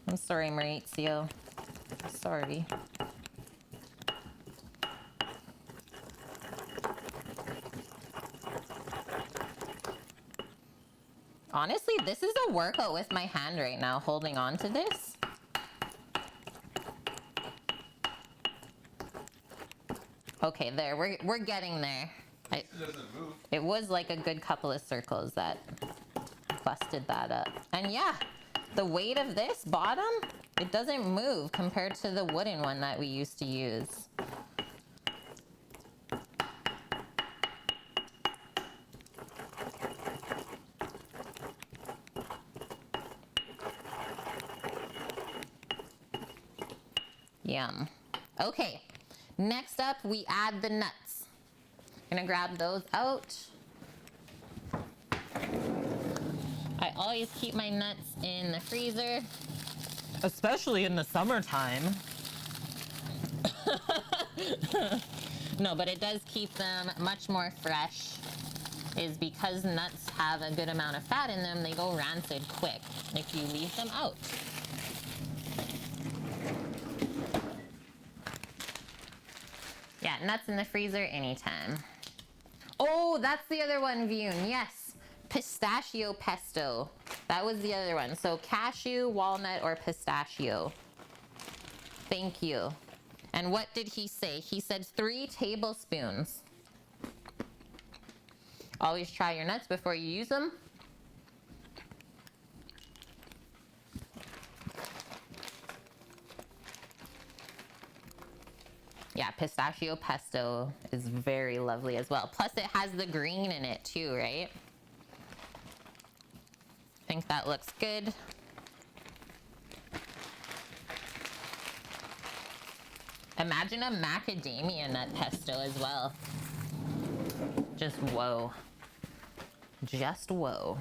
I'm sorry, Maurizio. Sorry. Honestly, this is a workout with my hand right now, holding on to this. Okay, there, we're getting there. It doesn't move. It was like a good couple of circles that busted that up. And yeah, the weight of this bottom, it doesn't move compared to the wooden one that we used to use. Yum. Okay, next up we add the nuts. Gonna grab those out. I always keep my nuts in the freezer, especially in the summertime. No, but it does keep them much more fresh, is because nuts have a good amount of fat in them, they go rancid quick if you leave them out. Yeah, nuts in the freezer anytime. Oh, that's the other one, Vune. Yes, pistachio pesto. That was the other one. So cashew, walnut, or pistachio. Thank you. And what did he say? He said 3 tablespoons. Always try your nuts before you use them. Yeah, pistachio pesto is very lovely as well. Plus it has the green in it too, right? I think that looks good. Imagine a macadamia nut pesto as well. Just whoa. Just whoa.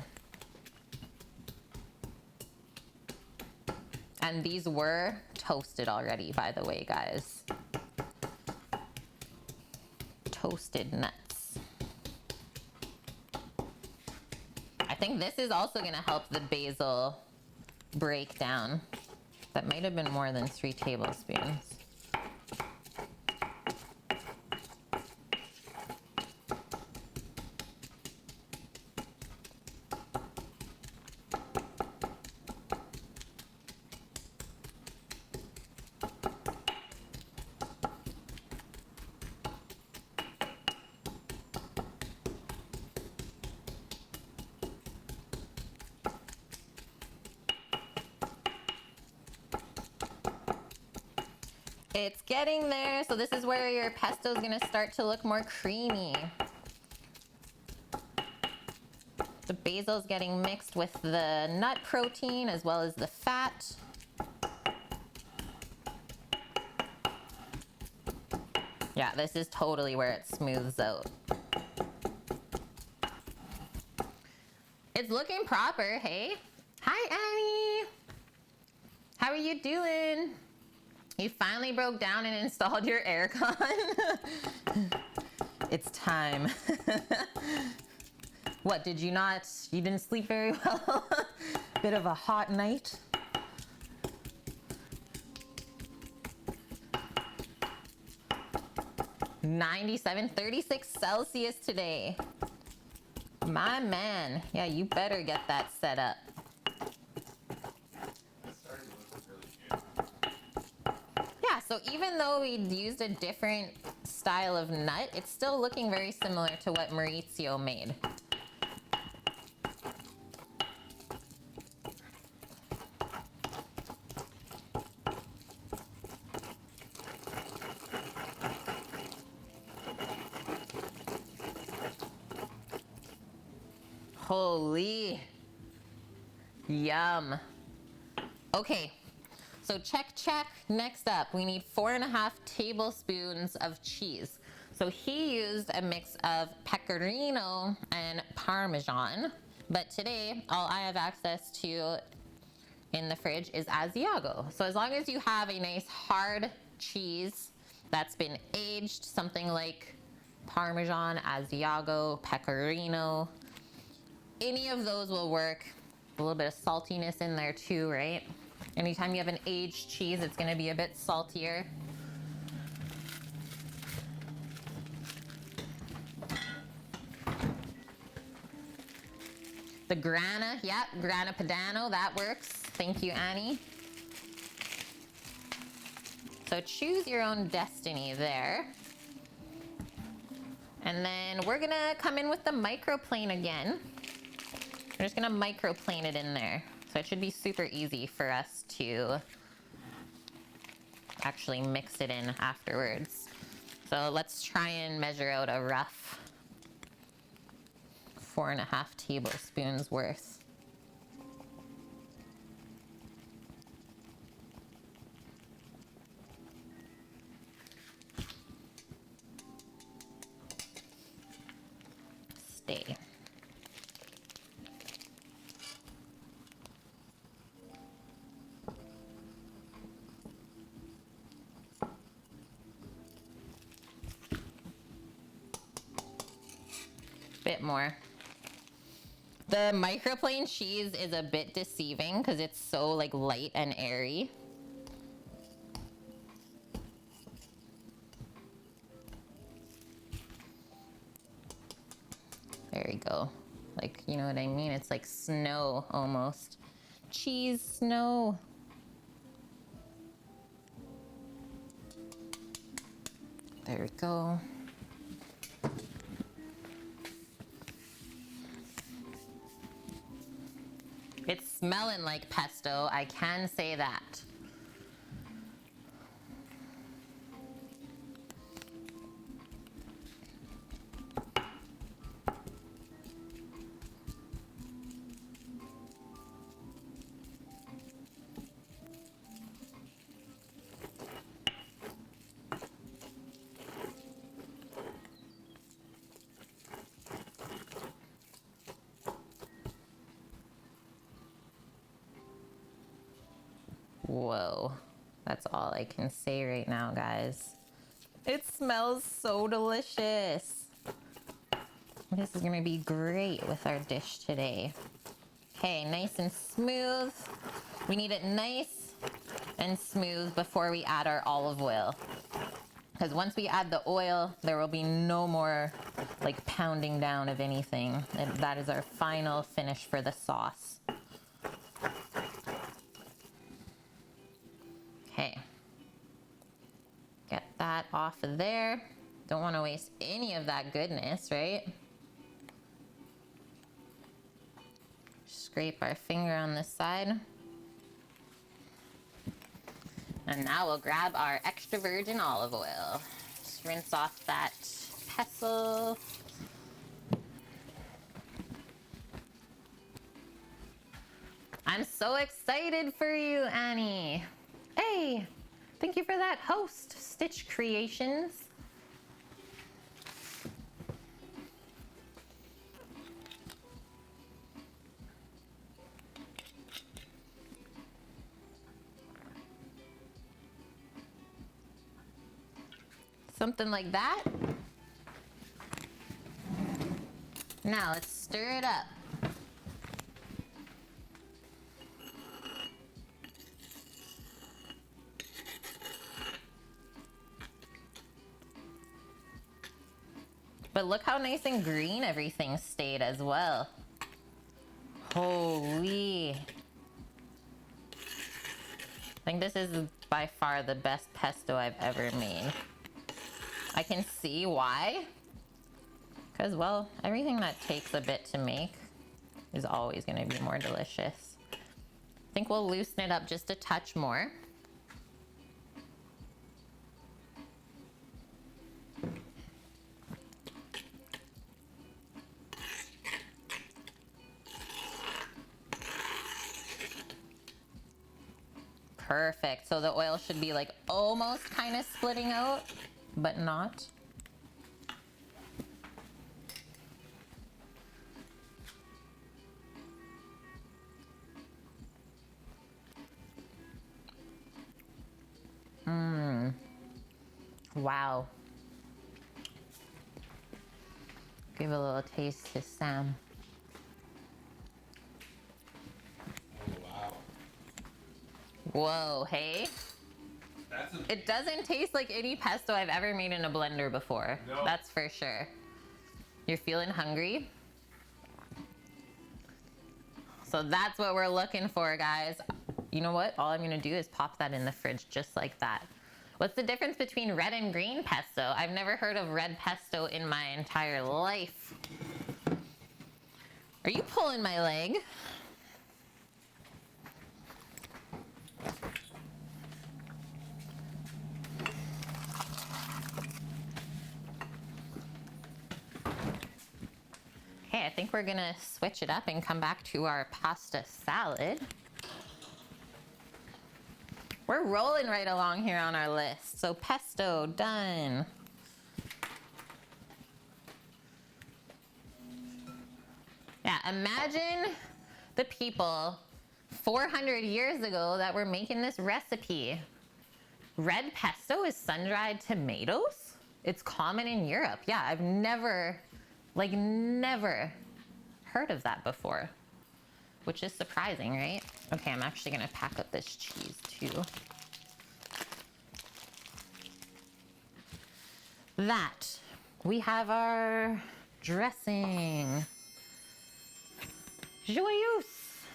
And these were toasted already, by the way, guys. Toasted nuts. I think this is also gonna help the basil break down. That might have been more than 3 tablespoons. It's getting there. So this is where your pesto is gonna start to look more creamy. The basil is getting mixed with the nut protein as well as the fat. Yeah, this is totally where it smooths out. It's looking proper, hey? Hi, Annie. How are you doing? You finally broke down and installed your aircon. It's time. What, did you didn't sleep very well? Bit of a hot night? (97, 36 Celsius today. My man. Yeah, you better get that set up. Yeah, so even though we used a different style of nut, it's still looking very similar to what Maurizio made. Holy. Yum. Okay, so check. Next up, we need 4.5 tablespoons of cheese. So he used a mix of pecorino and Parmesan, but today all I have access to in the fridge is Asiago. So as long as you have a nice hard cheese that's been aged, something like Parmesan, Asiago, pecorino, any of those will work. A little bit of saltiness in there too, right? Anytime you have an aged cheese, it's gonna be a bit saltier. The Grana, yep, Grana Padano, that works. Thank you, Annie. So choose your own destiny there. And then we're gonna come in with the microplane again. We're just gonna microplane it in there. So it should be super easy for us to actually mix it in afterwards. So let's try and measure out a rough 4.5 tablespoons worth. Stay. Bit more. The microplane cheese is a bit deceiving because it's so like light and airy. There we go. Like, you know what I mean? It's like snow almost. Cheese snow. There we go. It's smelling like pesto, I can say that. Whoa, that's all I can say right now, guys. It smells so delicious. This is gonna be great with our dish today. Okay, nice and smooth. We need it nice and smooth before we add our olive oil. Because once we add the oil, there will be no more like pounding down of anything. And that is our final finish for the sauce. Okay, get that off of there. Don't want to waste any of that goodness, right? Scrape our finger on this side. And now we'll grab our extra virgin olive oil. Just rinse off that pestle. I'm so excited for you, Annie. Hey, thank you for that host, Stitch Creations. Something like that. Now let's stir it up. But look how nice and green everything stayed as well. Holy. I think this is by far the best pesto I've ever made. I can see why. Because, well, everything that takes a bit to make is always going to be more delicious. I think we'll loosen it up just a touch more. Perfect. So the oil should be like almost kind of splitting out, but not. Wow. Give a little taste to Sam. Oh, wow. Whoa, hey? That's a It doesn't taste like any pesto I've ever made in a blender before. No. That's for sure. You're feeling hungry? So that's what we're looking for, guys. You know what? All I'm gonna do is pop that in the fridge just like that. What's the difference between red and green pesto? I've never heard of red pesto in my entire life. Are you pulling my leg? Okay, I think we're gonna switch it up and come back to our pasta salad. We're rolling right along here on our list. So pesto, done. Yeah, imagine the people 400 years ago that were making this recipe. Red pesto is sun-dried tomatoes? It's common in Europe. Yeah, I've never heard of that before, which is surprising, right? Okay, I'm actually gonna pack up this cheese too. That, we have our dressing. Joyeuse,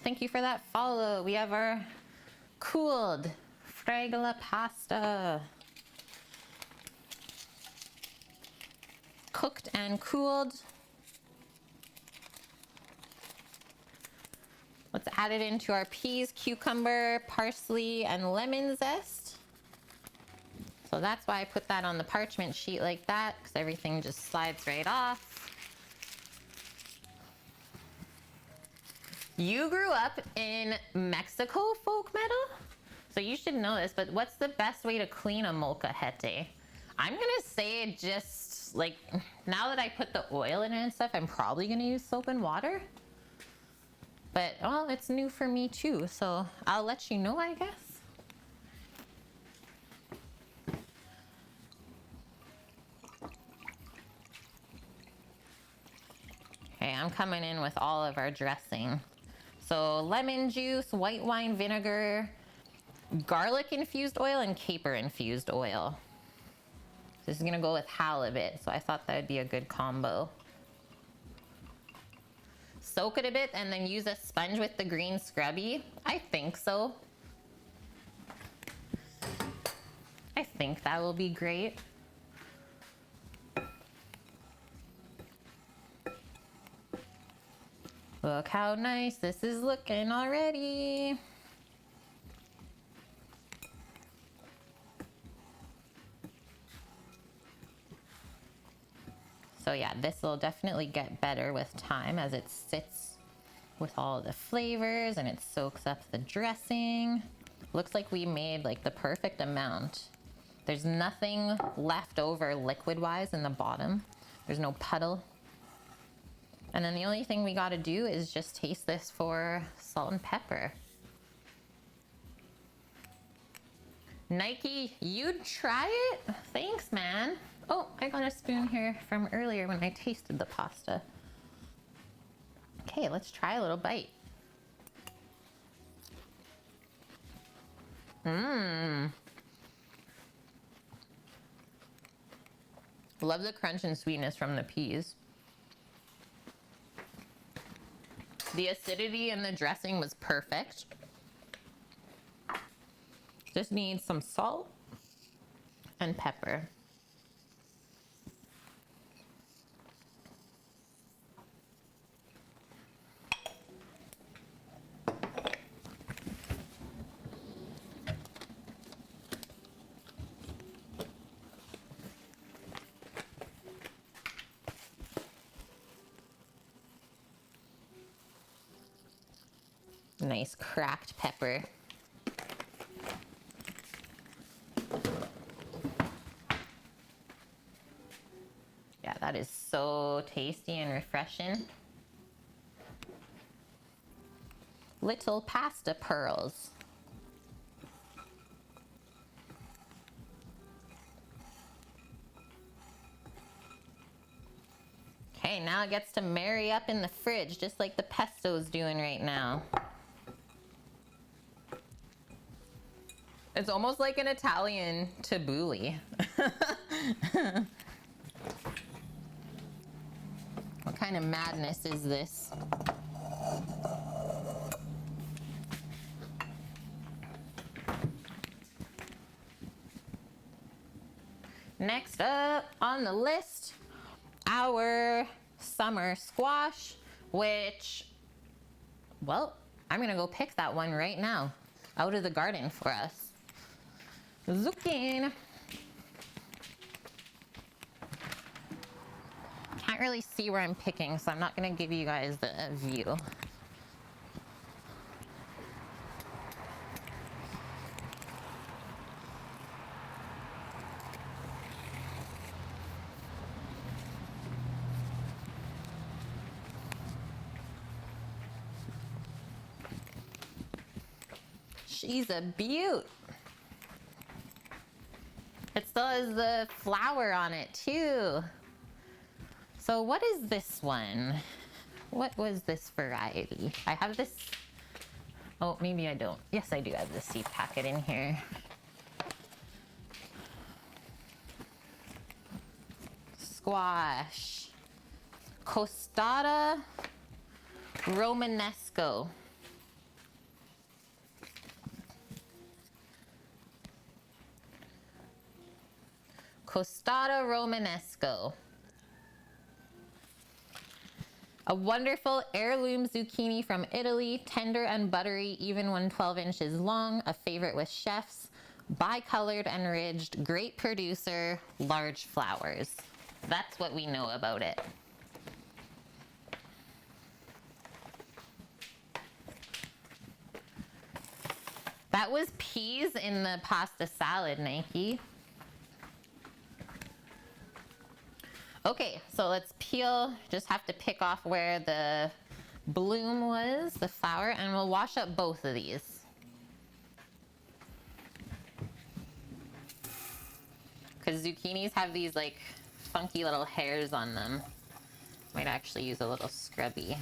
thank you for that follow. We have our cooled fregola pasta. Cooked and cooled. Let's add it into our peas, cucumber, parsley, and lemon zest. So that's why I put that on the parchment sheet like that, because everything just slides right off. You grew up in Mexico, folk metal? So you should know this, but what's the best way to clean a molcajete? I'm gonna say just like, now that I put the oil in it and stuff, I'm probably gonna use soap and water. But, well, it's new for me too, so I'll let you know, I guess. Okay, I'm coming in with all of our dressing. So lemon juice, white wine vinegar, garlic infused oil, and caper infused oil. This is gonna go with halibut, so I thought that would be a good combo. Soak it a bit and then use a sponge with the green scrubby. I think so. I think that will be great. Look how nice this is looking already. So yeah, this will definitely get better with time as it sits with all the flavors and it soaks up the dressing. Looks like we made like the perfect amount. There's nothing left over liquid-wise in the bottom. There's no puddle. And then the only thing we gotta do is just taste this for salt and pepper. Nike, you'd try it? Thanks, man. Oh, I got a spoon here from earlier when I tasted the pasta. Okay, let's try a little bite. Mmm. Love the crunch and sweetness from the peas. The acidity in the dressing was perfect. Just needs some salt and pepper. Nice cracked pepper. Yeah, that is so tasty and refreshing. Little pasta pearls. Okay, now it gets to marry up in the fridge, just like the pesto's doing right now. It's almost like an Italian tabbouleh. What kind of madness is this? Next up on the list, our summer squash, which, well, I'm gonna go pick that one right now out of the garden for us. Zucchini. Can't really see where I'm picking, so I'm not gonna give you guys the view. She's a beaut. It still has the flower on it too. So what is this one? What was this variety? I have this, oh, maybe I don't. Yes, I do have the seed packet in here. Squash. Costata Romanesco. Costata Romanesco. A wonderful heirloom zucchini from Italy, tender and buttery even when 12 inches long, a favorite with chefs, bicolored and ridged, great producer, large flowers. That's what we know about it. That was peas in the pasta salad, Nike. Okay, so let's peel. Just have to pick off where the bloom was, the flower, and we'll wash up both of these. Because zucchinis have these like funky little hairs on them. Might actually use a little scrubby.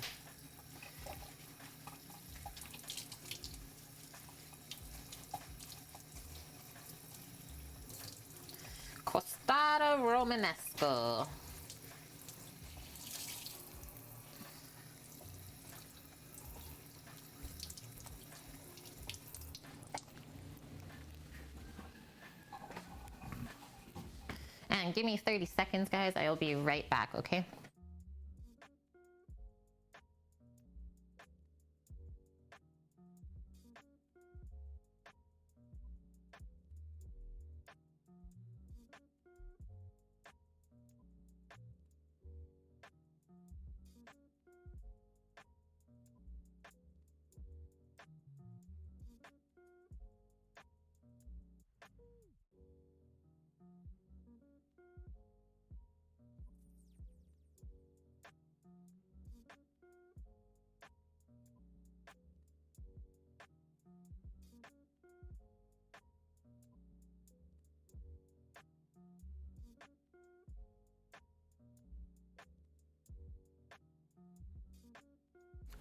Costata Romanesco. And give me 30 seconds, guys. I'll be right back, okay?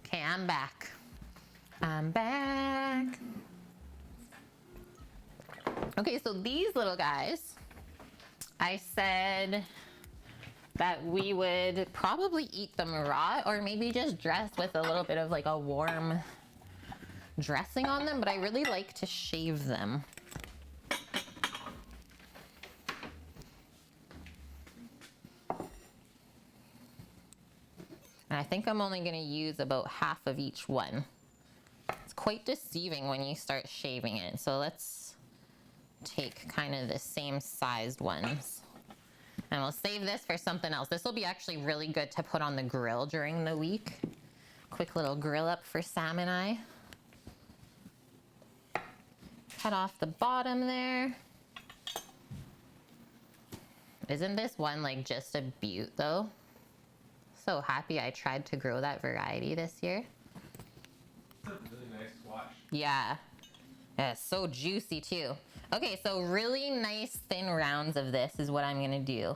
Okay, I'm back. I'm back. Okay, so these little guys, I said that we would probably eat them raw or maybe just dress with a little bit of like a warm dressing on them, but I really like to shave them. And I think I'm only gonna use about half of each one. It's quite deceiving when you start shaving it. So let's take kind of the same sized ones. And we'll save this for something else. This will be actually really good to put on the grill during the week. Quick little grill up for Sam and I. Cut off the bottom there. Isn't this one like just a beaut though? So happy I tried to grow that variety this year. It's a really nice squash. Yeah. Yeah, it's so juicy too. Okay, so really nice thin rounds of this is what I'm gonna do.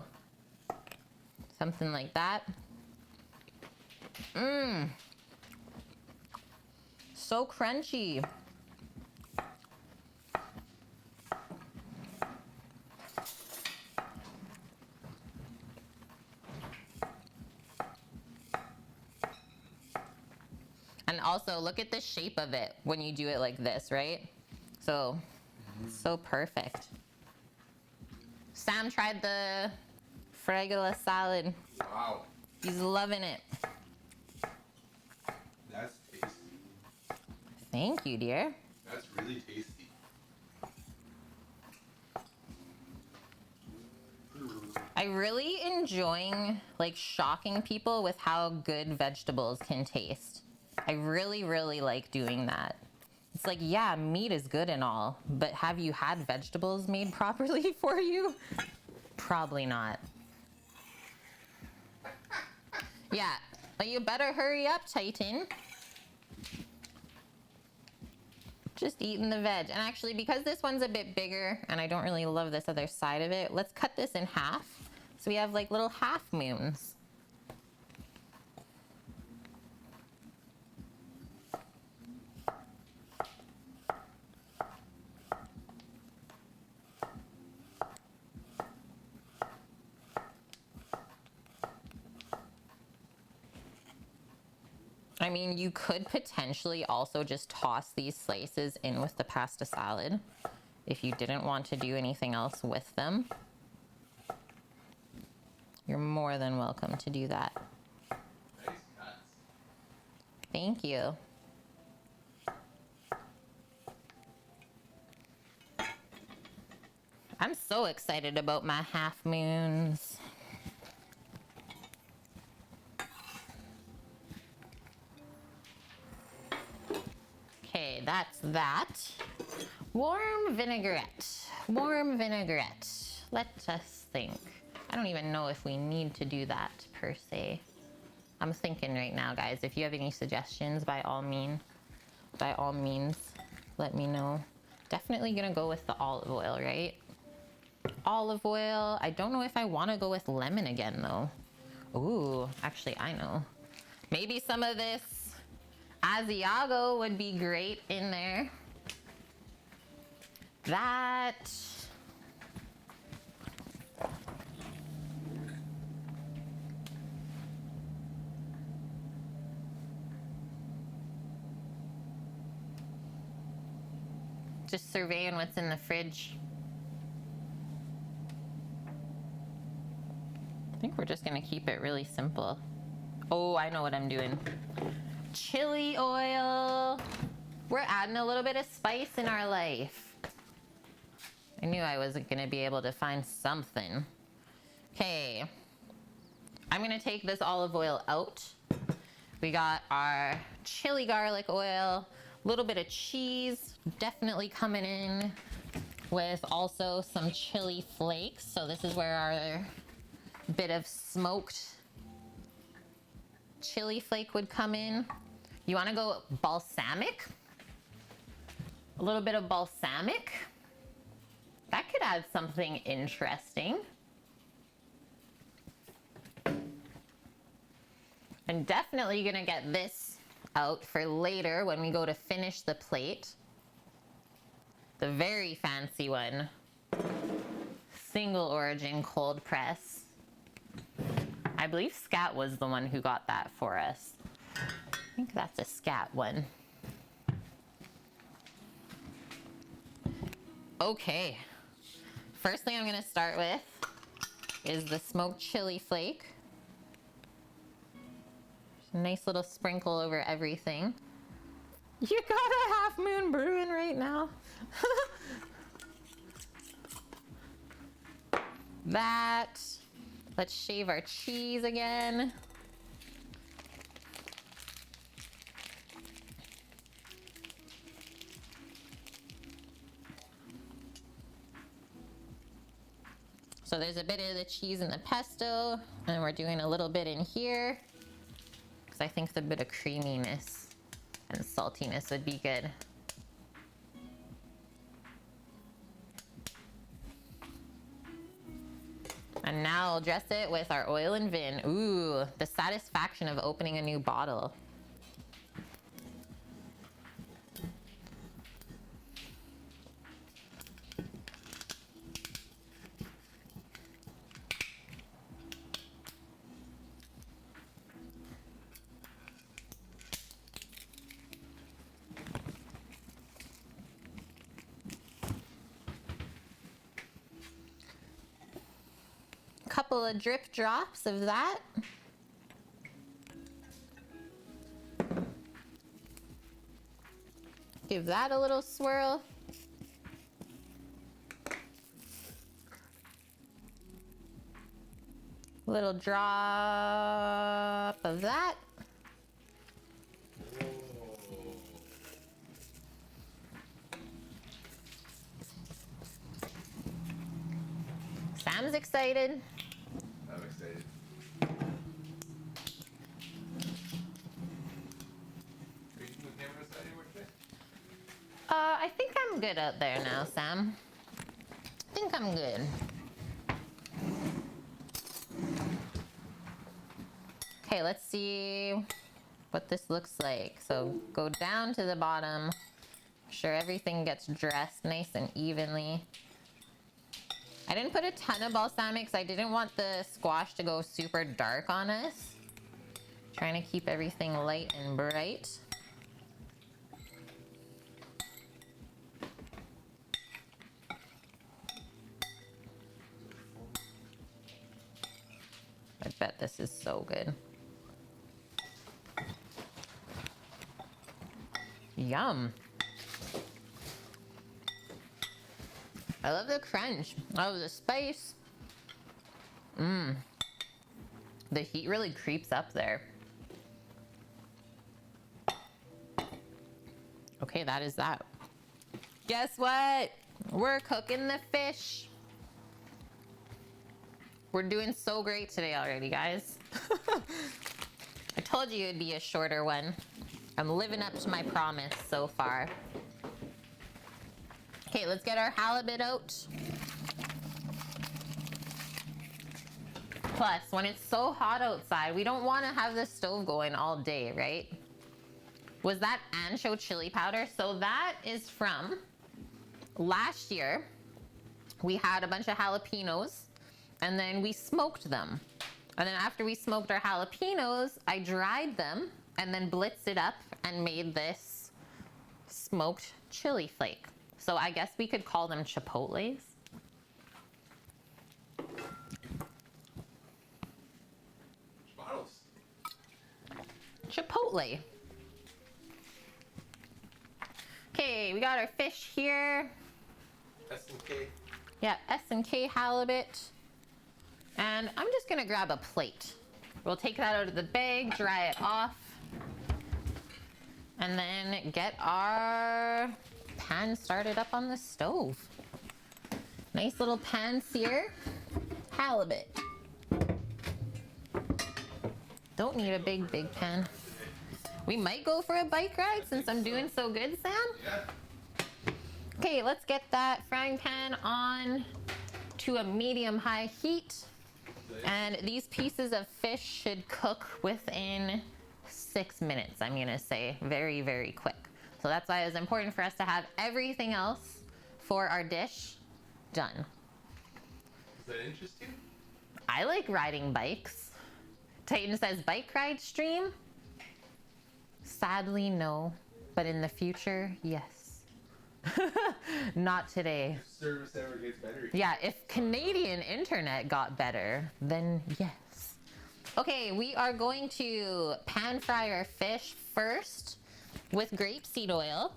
Something like that. Mmm. So crunchy. And also look at the shape of it when you do it like this, right? So, so perfect. Sam tried the fregola salad. Wow. He's loving it. That's tasty. Thank you, dear. That's really tasty. I really enjoying like shocking people with how good vegetables can taste. I really, really like doing that. It's like, yeah, meat is good and all, but have you had vegetables made properly for you? Probably not. Yeah, but you better hurry up, Titan. Just eating the veg. And actually, because this one's a bit bigger and I don't really love this other side of it, let's cut this in half. So we have like little half moons. I mean, you could potentially also just toss these slices in with the pasta salad if you didn't want to do anything else with them. You're more than welcome to do that. Nice cuts. Thank you. I'm so excited about my half moons. Okay, that's that. Warm vinaigrette. Warm vinaigrette. Let us think. I don't even know if we need to do that per se. I'm thinking right now, guys. If you have any suggestions, by all means, let me know. Definitely gonna go with the olive oil, right? Olive oil. I don't know if I want to go with lemon again though. Ooh, actually I know. Maybe some of this Asiago would be great in there. That. Just surveying what's in the fridge. I think we're just gonna keep it really simple. Oh, I know what I'm doing. Chili oil. We're adding a little bit of spice in our life. I knew I wasn't gonna be able to find something. Okay. I'm gonna take this olive oil out. We got our chili garlic oil, a little bit of cheese, definitely coming in with also some chili flakes. So this is where our bit of smoked chili flake would come in. You want to go balsamic? A little bit of balsamic. That could add something interesting. I'm definitely gonna get this out for later when we go to finish the plate. The very fancy one. Single origin cold press. I believe Scat was the one who got that for us. I think that's a Scat one. Okay. First thing I'm gonna start with is the smoked chili flake. Nice little sprinkle over everything. You got a half moon brewing right now. That. Let's shave our cheese again. So there's a bit of the cheese in the pesto, and we're doing a little bit in here because I think the bit of creaminess and saltiness would be good. And now I'll dress it with our oil and vin. Ooh, the satisfaction of opening a new bottle. Couple of drip drops of that. Give that a little swirl. Little drop of that. Sam's excited. I'm excited. Are you doing the camera side anymore today? I think I'm good out there now, Sam. I think I'm good. Okay, let's see what this looks like. So go down to the bottom. Make sure everything gets dressed nice and evenly. I didn't put a ton of balsamic because I didn't want the squash to go super dark on us. Trying to keep everything light and bright. I bet this is so good. Yum. I love the crunch. I love the spice. Mmm. The heat really creeps up there. Okay, that is that. Guess what? We're cooking the fish. We're doing so great today already, guys. I told you it'd be a shorter one. I'm living up to my promise so far. Okay, let's get our halibut out. Plus, when it's so hot outside, we don't want to have the stove going all day, right? Was that ancho chili powder? So that is from last year. We had a bunch of jalapenos and then we smoked them. And then after we smoked our jalapenos, I dried them and then blitzed it up and made this smoked chili flake. So I guess we could call them chipotles. Bottles. Chipotle. Okay, we got our fish here. S&K. Yeah, S&K halibut. And I'm just gonna grab a plate. We'll take that out of the bag, dry it off, and then get our pan started up on the stove. Nice little pan-sear halibut. Don't need a big pan. We might go for a bike ride since I'm doing so good, Sam. Yeah. Okay, let's get that frying pan on to a medium-high heat. And these pieces of fish should cook within 6 minutes, I'm gonna say. Very, very quick. So that's why it was important for us to have everything else for our dish done. Does that interest you? I like riding bikes. Titan says bike ride stream? Sadly, no. But in the future, yes. Not today. If service ever gets better. Yeah, if Canadian internet got better, then yes. Okay, we are going to pan fry our fish first with grapeseed oil.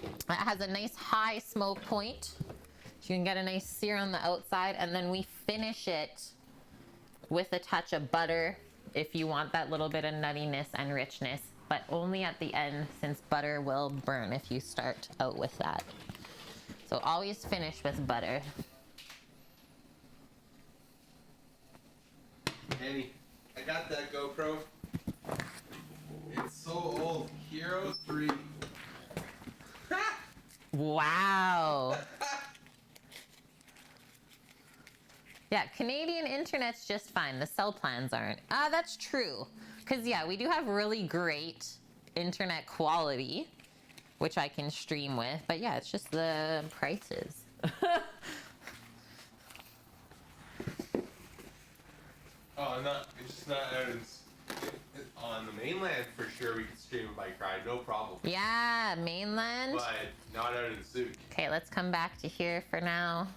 It has a nice high smoke point. So you can get a nice sear on the outside, and then we finish it with a touch of butter if you want that little bit of nuttiness and richness, but only at the end since butter will burn if you start out with that. So always finish with butter. Annie, I got that GoPro. It's so old. Hero 3. Wow. Yeah, Canadian internet's just fine. The cell plans aren't. That's true. Because, yeah, we do have really great internet quality, which I can stream with. But, yeah, it's just the prices. Oh, it's just not out on the mainland for sure. We can stream a bike ride, no problem. Yeah, mainland. But not out in Souk. Okay, let's come back to here for now.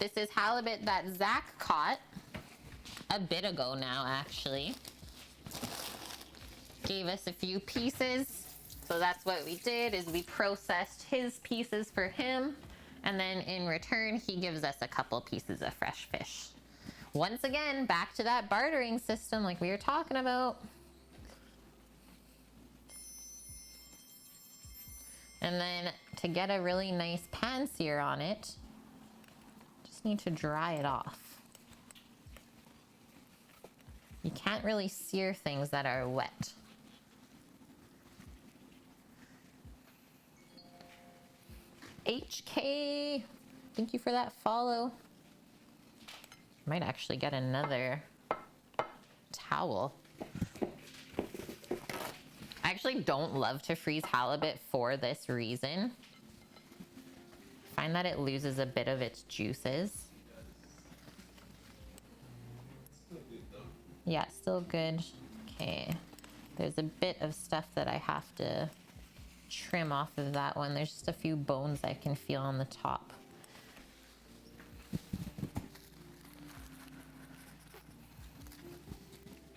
This is halibut that Zach caught a bit ago now, actually. Gave us a few pieces. So that's what we did, is we processed his pieces for him. And then in return, he gives us a couple pieces of fresh fish. Once again, back to that bartering system like we were talking about. And then to get a really nice pan sear on it, just need to dry it off. You can't really sear things that are wet. HK, thank you for that follow. Might actually get another towel. I actually don't love to freeze halibut for this reason. I find that it loses a bit of its juices. Still good though. Yeah, still good. Okay, there's a bit of stuff that I have to trim off of that one. There's just a few bones I can feel on the top.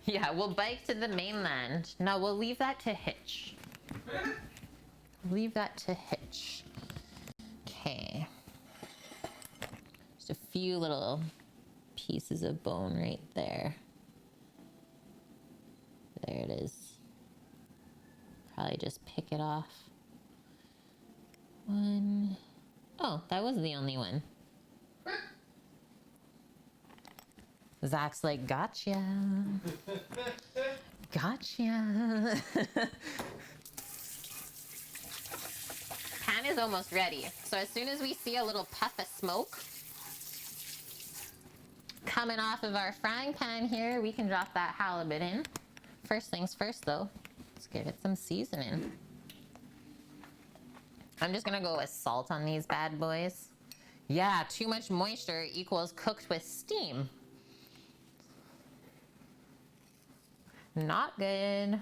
Yeah, we'll bike to the mainland. No, we'll leave that to Hitch. Leave that to Hitch. Okay. Just a few little pieces of bone right there. There it is. Probably just pick it off. One. Oh, that was the only one. Zach's like, gotcha. Gotcha. Pan is almost ready. So as soon as we see a little puff of smoke coming off of our frying pan here, we can drop that halibut in. First things first though, let's give it some seasoning. I'm just gonna go with salt on these bad boys. Yeah, too much moisture equals cooked with steam. Not good.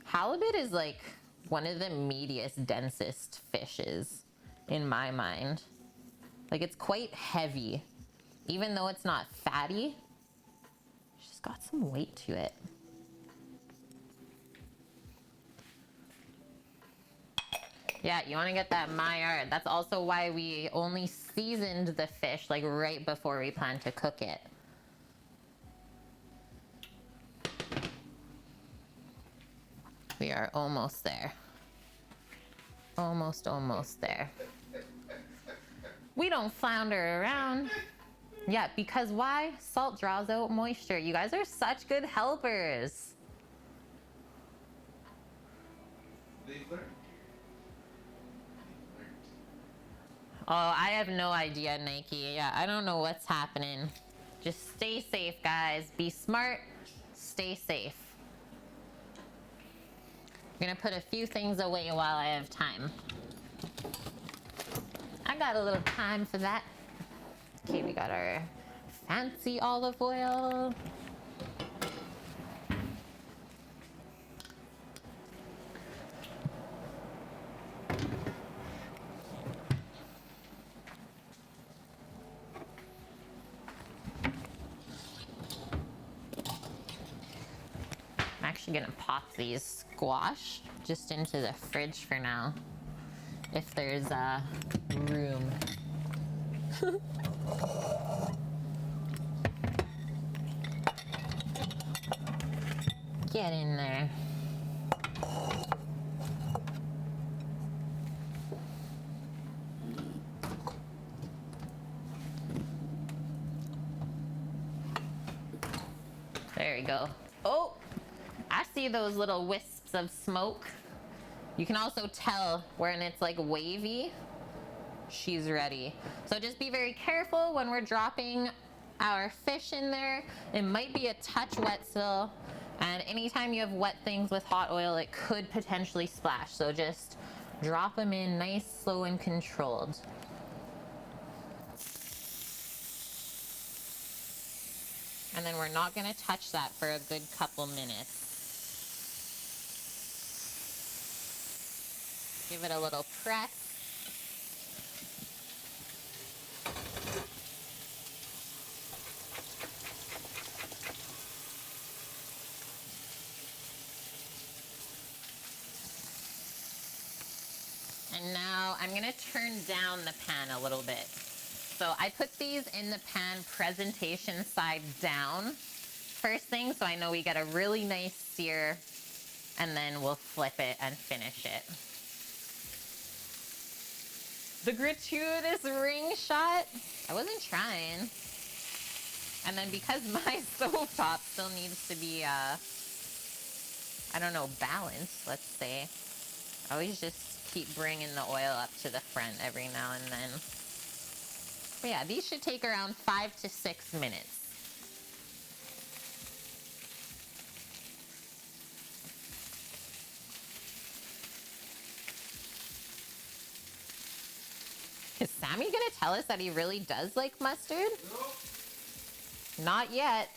Halibut is like one of the meatiest, densest fishes in my mind. Like it's quite heavy. Even though it's not fatty, it's just got some weight to it. Yeah, you want to get that Maillard. That's also why we only seasoned the fish like right before we plan to cook it. We are almost there. Almost there. We don't flounder around. Yeah, because why? Salt draws out moisture. You guys are such good helpers. They've learned. Oh, I have no idea, Nike. Yeah, I don't know what's happening. Just stay safe, guys. Be smart. Stay safe. I'm gonna put a few things away while I have time. I got a little time for that. Okay, we got our fancy olive oil. actually gonna pop these squash just into the fridge for now, if there's room. Get in there. There we go. Oh, I see those little wisps of smoke. You can also tell when it's like wavy, she's ready. So just be very careful when we're dropping our fish in there. It might be a touch wet still, and anytime you have wet things with hot oil, it could potentially splash. So just drop them in nice, slow, and controlled. And then we're not gonna touch that for a good couple minutes. Give it a little press. And now I'm gonna turn down the pan a little bit. So I put these in the pan presentation side down first thing, so I know we get a really nice sear, and then we'll flip it and finish it. The gratuitous ring shot. I wasn't trying. And then because my stovetop still needs to be, I don't know, balanced, let's say, I always just keep bringing the oil up to the front every now and then. But yeah, these should take around 5 to 6 minutes. Is Sammy gonna tell us that he really does like mustard? Nope. Not yet.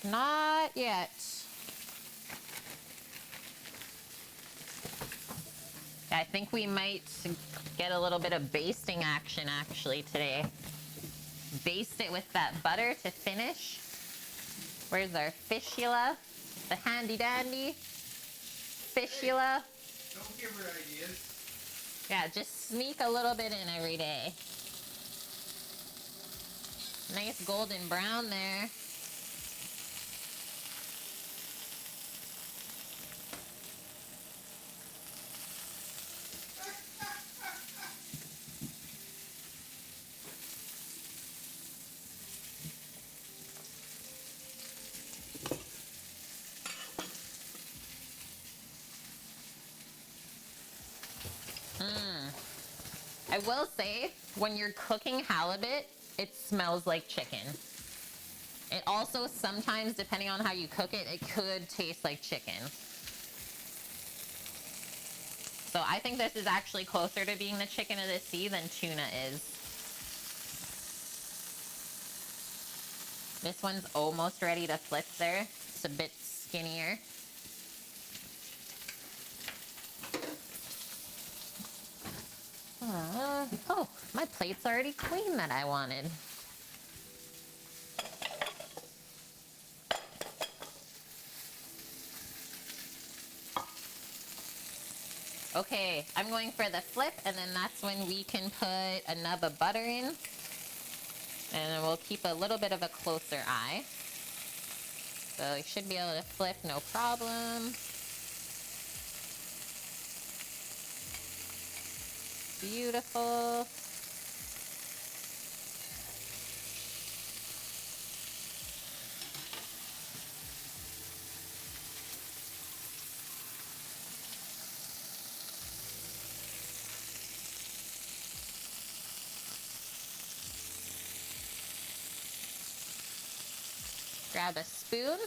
Not yet. I think we might get a little bit of basting action actually today. Baste it with that butter to finish. Where's our fishula? The handy dandy fishula. Don't give her ideas. Yeah, just sneak a little bit in every day. Nice golden brown there. I will say, when you're cooking halibut, it smells like chicken. It also sometimes, depending on how you cook it, it could taste like chicken. So I think this is actually closer to being the chicken of the sea than tuna is. This one's almost ready to flip there. It's a bit skinnier. Oh, my plate's already clean that I wanted. Okay, I'm going for the flip, and then that's when we can put a nub of butter in. And then we'll keep a little bit of a closer eye. So you should be able to flip no problem. Beautiful. Grab a spoon.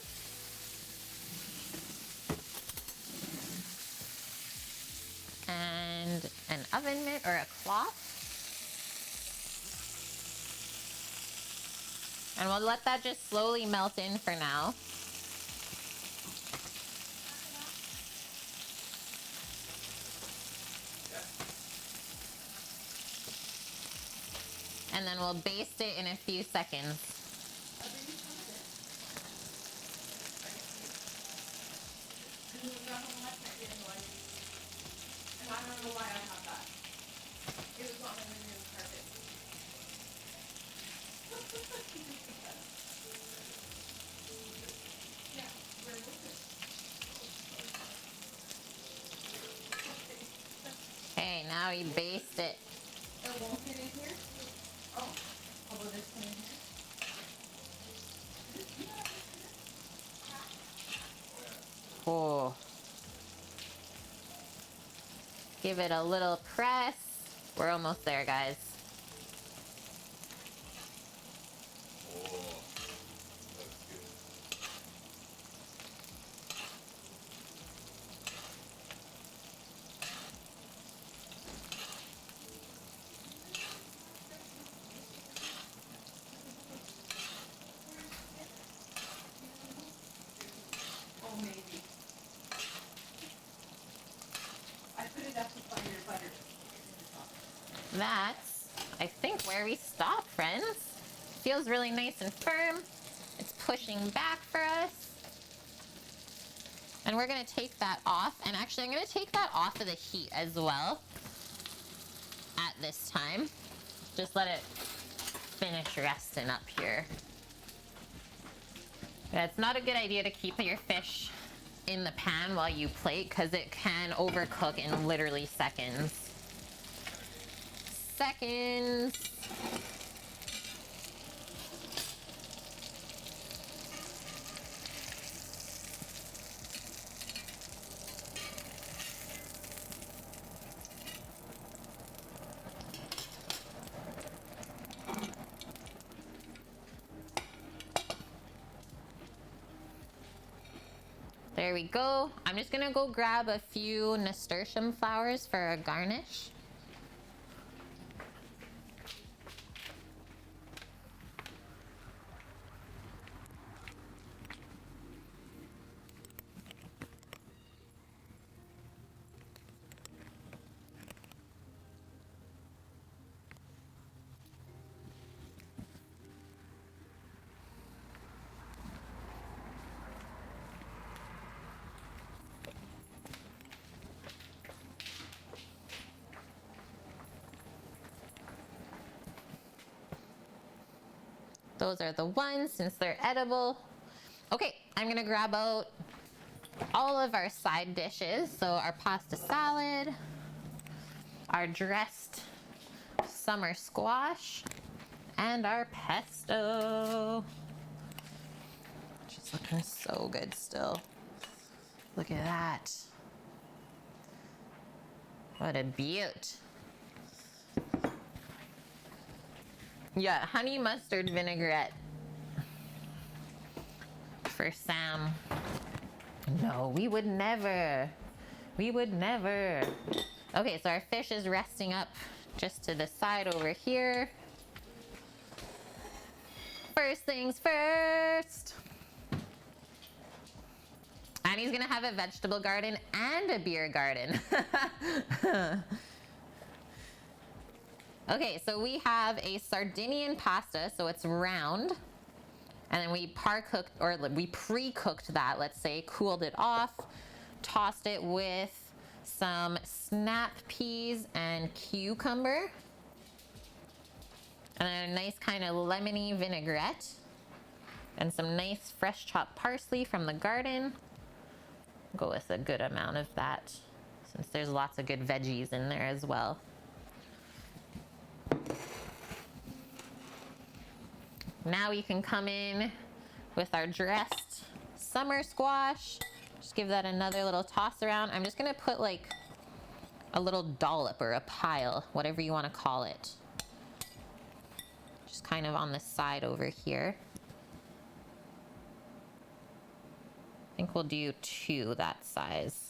And an oven mitt or a cloth. And we'll let that just slowly melt in for now. And then we'll baste it in a few seconds. from last night, didn't know I used. And I don't know why I have that. It was on the new carpet. Yeah, where was it? Okay, now we baste it. It won't fit in here? Oh, will this fit in here? Oh. Give it a little press. We're almost there, guys. Oh, that's good. Oh, maybe. I put it up to fire butter. That's, I think, where we stop, friends. Feels really nice and firm. It's pushing back for us. And we're gonna take that off. And actually, I'm gonna take that off of the heat as well at this time. Just let it finish resting up here. Yeah, it's not a good idea to keep your fish in the pan while you plate because it can overcook in literally seconds. There we go. I'm just gonna go grab a few nasturtium flowers for a garnish. Those are the ones since they're edible. Okay, I'm gonna grab out all of our side dishes. So our pasta salad, our dressed summer squash, and our pesto. Just looking so good still. Look at that. What a beaut. Yeah, honey mustard vinaigrette for Sam. No, we would never. We would never. Okay, so our fish is resting up just to the side over here. First things first. Annie's gonna have a vegetable garden and a beer garden. Okay, so we have a Sardinian pasta, so it's round. And then we pre-cooked that, let's say, cooled it off, tossed it with some snap peas and cucumber. And then a nice kind of lemony vinaigrette. And some nice fresh chopped parsley from the garden. Go with a good amount of that, since there's lots of good veggies in there as well. Now we can come in with our dressed summer squash. Just give that another little toss around. I'm just gonna put like a little dollop or a pile, whatever you wanna call it. Just kind of on the side over here. I think we'll do 2 that size.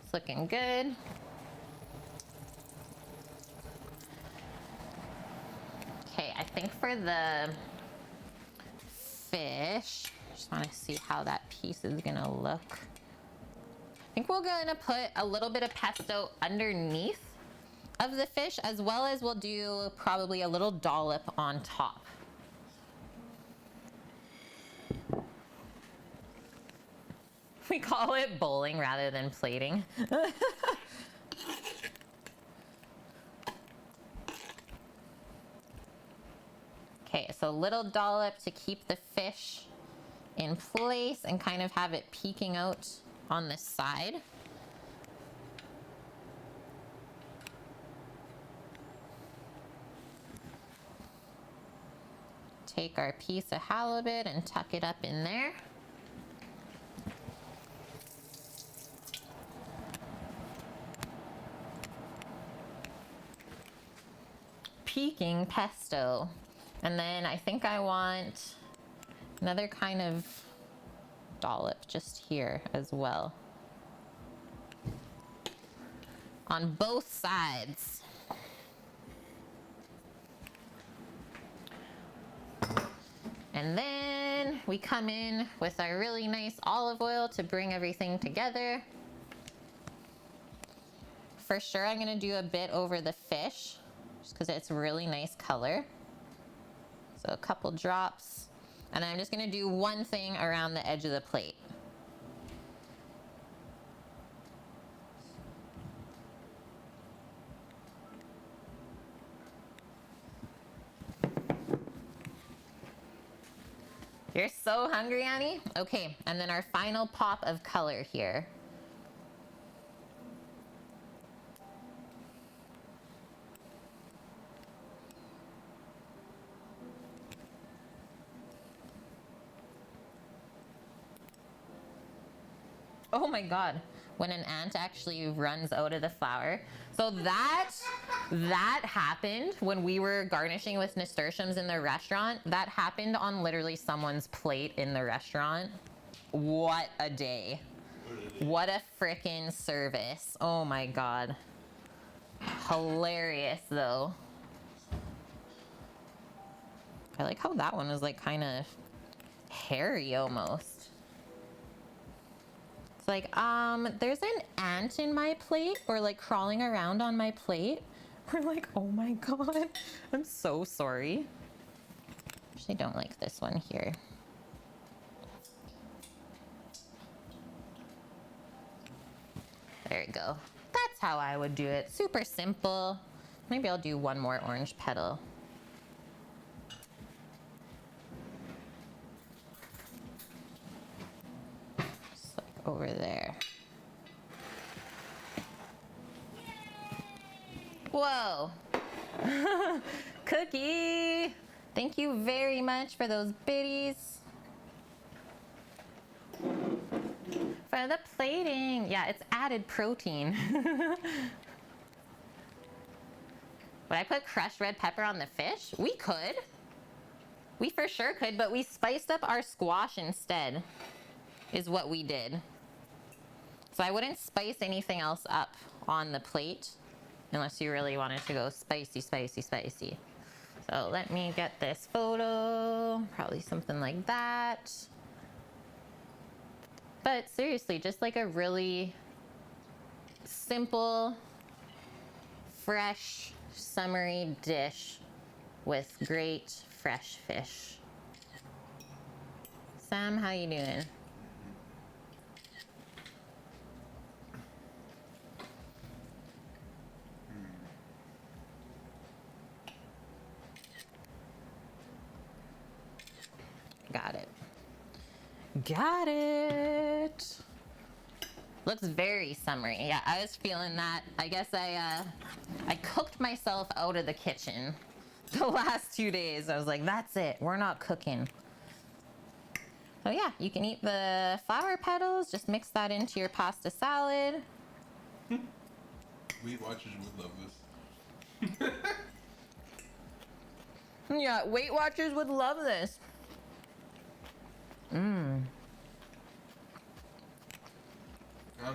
It's looking good. Okay, I think for the fish. Just want to see how that piece is gonna look. I think we're gonna put a little bit of pesto underneath of the fish, as well as we'll do probably a little dollop on top. We call it bowling rather than plating. Okay, so a little dollop to keep the fish in place and kind of have it peeking out on the side. Take our piece of halibut and tuck it up in there. Peeking pesto. And then I think I want another kind of dollop just here as well. On both sides. And then we come in with our really nice olive oil to bring everything together. For sure, I'm gonna do a bit over the fish just because it's really nice color. So a couple drops. And I'm just gonna do one thing around the edge of the plate. You're so hungry, Annie? Okay, and then our final pop of color here. Oh my God, when an ant actually runs out of the flour. So that happened when we were garnishing with nasturtiums in the restaurant. That happened on literally someone's plate in the restaurant. What a day. What a frickin' service. Oh my God. Hilarious though. I like how that one was like kind of hairy almost. It's like, there's an ant in my plate or like crawling around on my plate. We're like, oh my God, I'm so sorry. Actually don't like this one here. There you go. That's how I would do it. Super simple. Maybe I'll do one more orange petal. Just like over there. Whoa. Cookie. Thank you very much for those biddies. For the plating. Yeah, it's added protein. Would I put crushed red pepper on the fish? We could. We for sure could, but we spiced up our squash instead, is what we did. So I wouldn't spice anything else up on the plate unless you really wanted to go spicy, spicy, spicy. So let me get this photo. Probably something like that. But seriously, just like a really simple, fresh, summery dish with great fresh fish. Sam, how you doing? Got it. Got it. Looks very summery. Yeah, I was feeling that. I guess I cooked myself out of the kitchen the last 2 days. I was like, that's it. We're not cooking. So yeah, you can eat the flower petals. Just mix that into your pasta salad. Weight Watchers would love this. Yeah, Weight Watchers would love this. Mmm.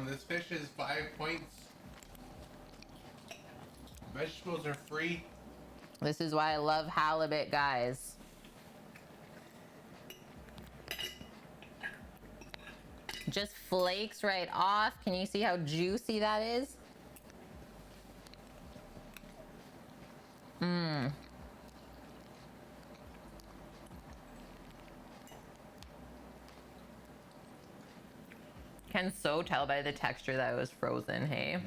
This fish is 5 points. Vegetables are free. This is why I love halibut, guys. just flakes right off. Can you see how juicy that is? Mmm. Can so tell by the texture that it was frozen, hey?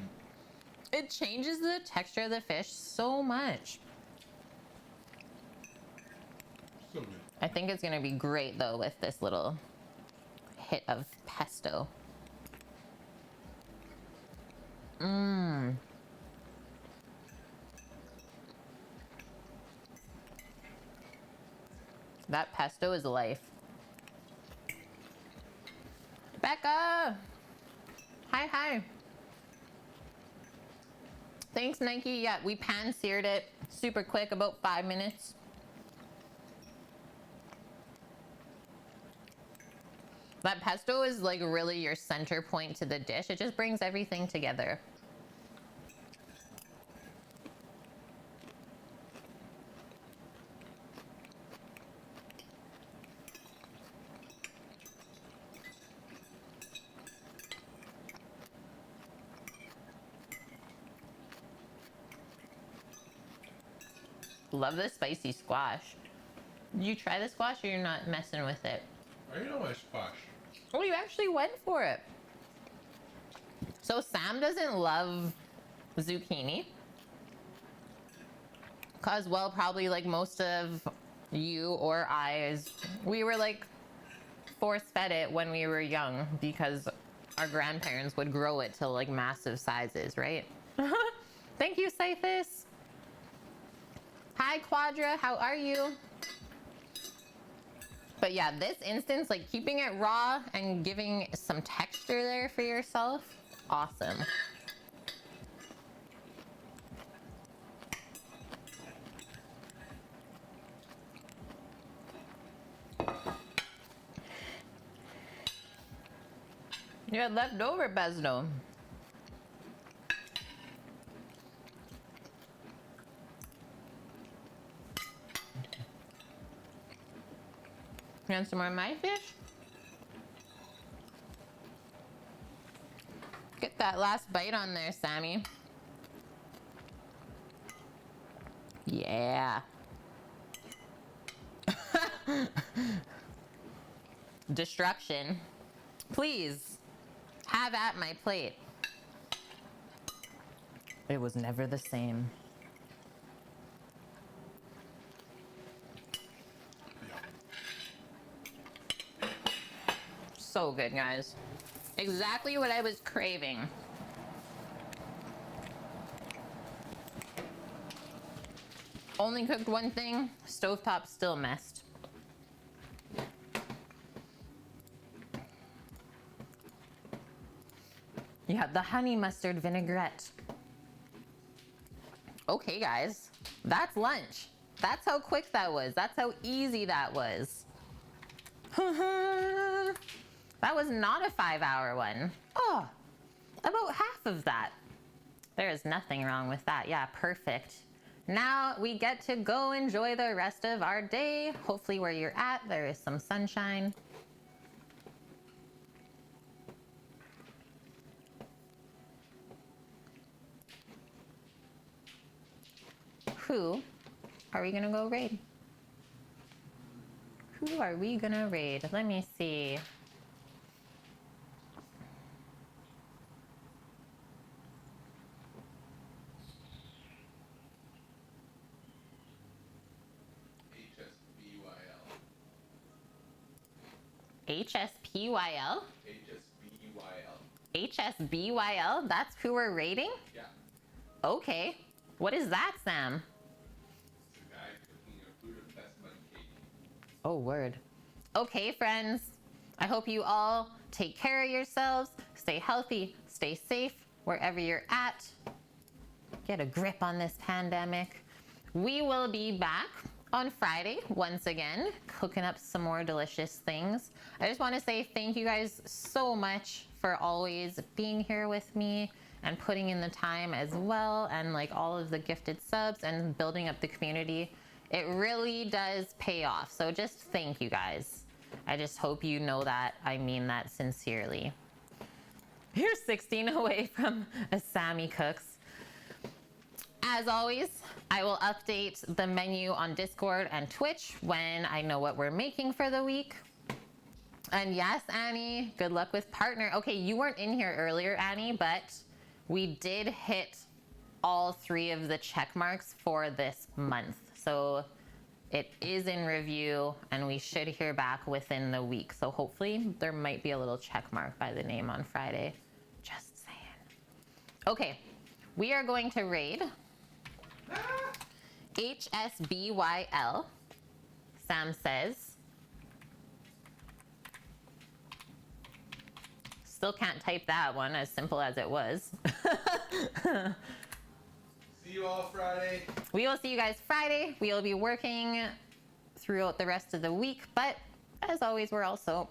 It changes the texture of the fish so much. So good. I think it's gonna be great though with this little hit of pesto. Mmm. That pesto is life. Becca! Hi, hi. Thanks, Nike. Yeah, we pan-seared it super quick, about 5 minutes. That pesto is like really your center point to the dish. It just brings everything together. Love the spicy squash. Did you try the squash or you're not messing with it? I know my squash. Oh, you actually went for it. So Sam doesn't love zucchini. Cause well, probably like most of you or I, we were like force-fed it when we were young because our grandparents would grow it to like massive sizes, right? Thank you, Cyphus. Hi, Quadra, how are you? But yeah, this instance, like keeping it raw and giving some texture there for yourself, awesome. You had leftover pesto. You want some more of my fish? Get that last bite on there, Sammy. Yeah. Destruction. Please, have at my plate. It was never the same. So good, guys. Exactly what I was craving. Only cooked one thing, stovetop still messed. Yeah, the honey mustard vinaigrette. Okay, guys, that's lunch. That's how quick that was. That's how easy that was. That was not a 5-hour one. Oh, about half of that. There is nothing wrong with that. Yeah, perfect. Now we get to go enjoy the rest of our day. Hopefully where you're at, there is some sunshine. Who are we gonna go raid? Who are we gonna raid? Let me see. HSPYL? HSBYL. HSBYL? That's who we're raiding? Yeah. Okay. What is that, Sam? It's the guy cooking a Budapest mud cake. Oh, word. Okay, friends. I hope you all take care of yourselves. Stay healthy. Stay safe wherever you're at. Get a grip on this pandemic. We will be back on Friday once again, cooking up some more delicious things. I just want to say thank you guys so much for always being here with me and putting in the time as well, and like all of the gifted subs and building up the community. It really does pay off. So just thank you guys. I just hope you know that I mean that sincerely. You're 16 away from a Sammy Cooks. As always, I will update the menu on Discord and Twitch when I know what we're making for the week. And yes, Annie, good luck with partner. Okay, you weren't in here earlier, Annie, but we did hit all 3 of the check marks for this month. So it is in review and we should hear back within the week. So hopefully there might be a little check mark by the name on Friday. Just saying. Okay, we are going to raid HSBYL. Sam says, still can't type that one, as simple as it was. See you all Friday. We will see you guys Friday. We will be working throughout the rest of the week, but as always, we're also,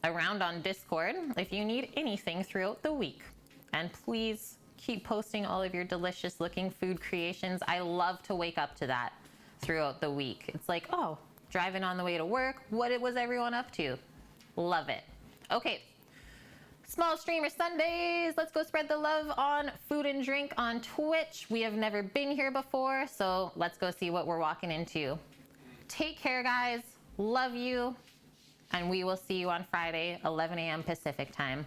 around on Discord if you need anything throughout the week. And please keep posting all of your delicious looking food creations. I love to wake up to that throughout the week. It's like, oh, driving on the way to work, what was everyone up to? Love it. Okay. Small Streamer Sundays. Let's go spread the love on food and drink on Twitch. We have never been here before, so let's go see what we're walking into. Take care, guys. Love you. And we will see you on Friday, 11 a.m. Pacific time.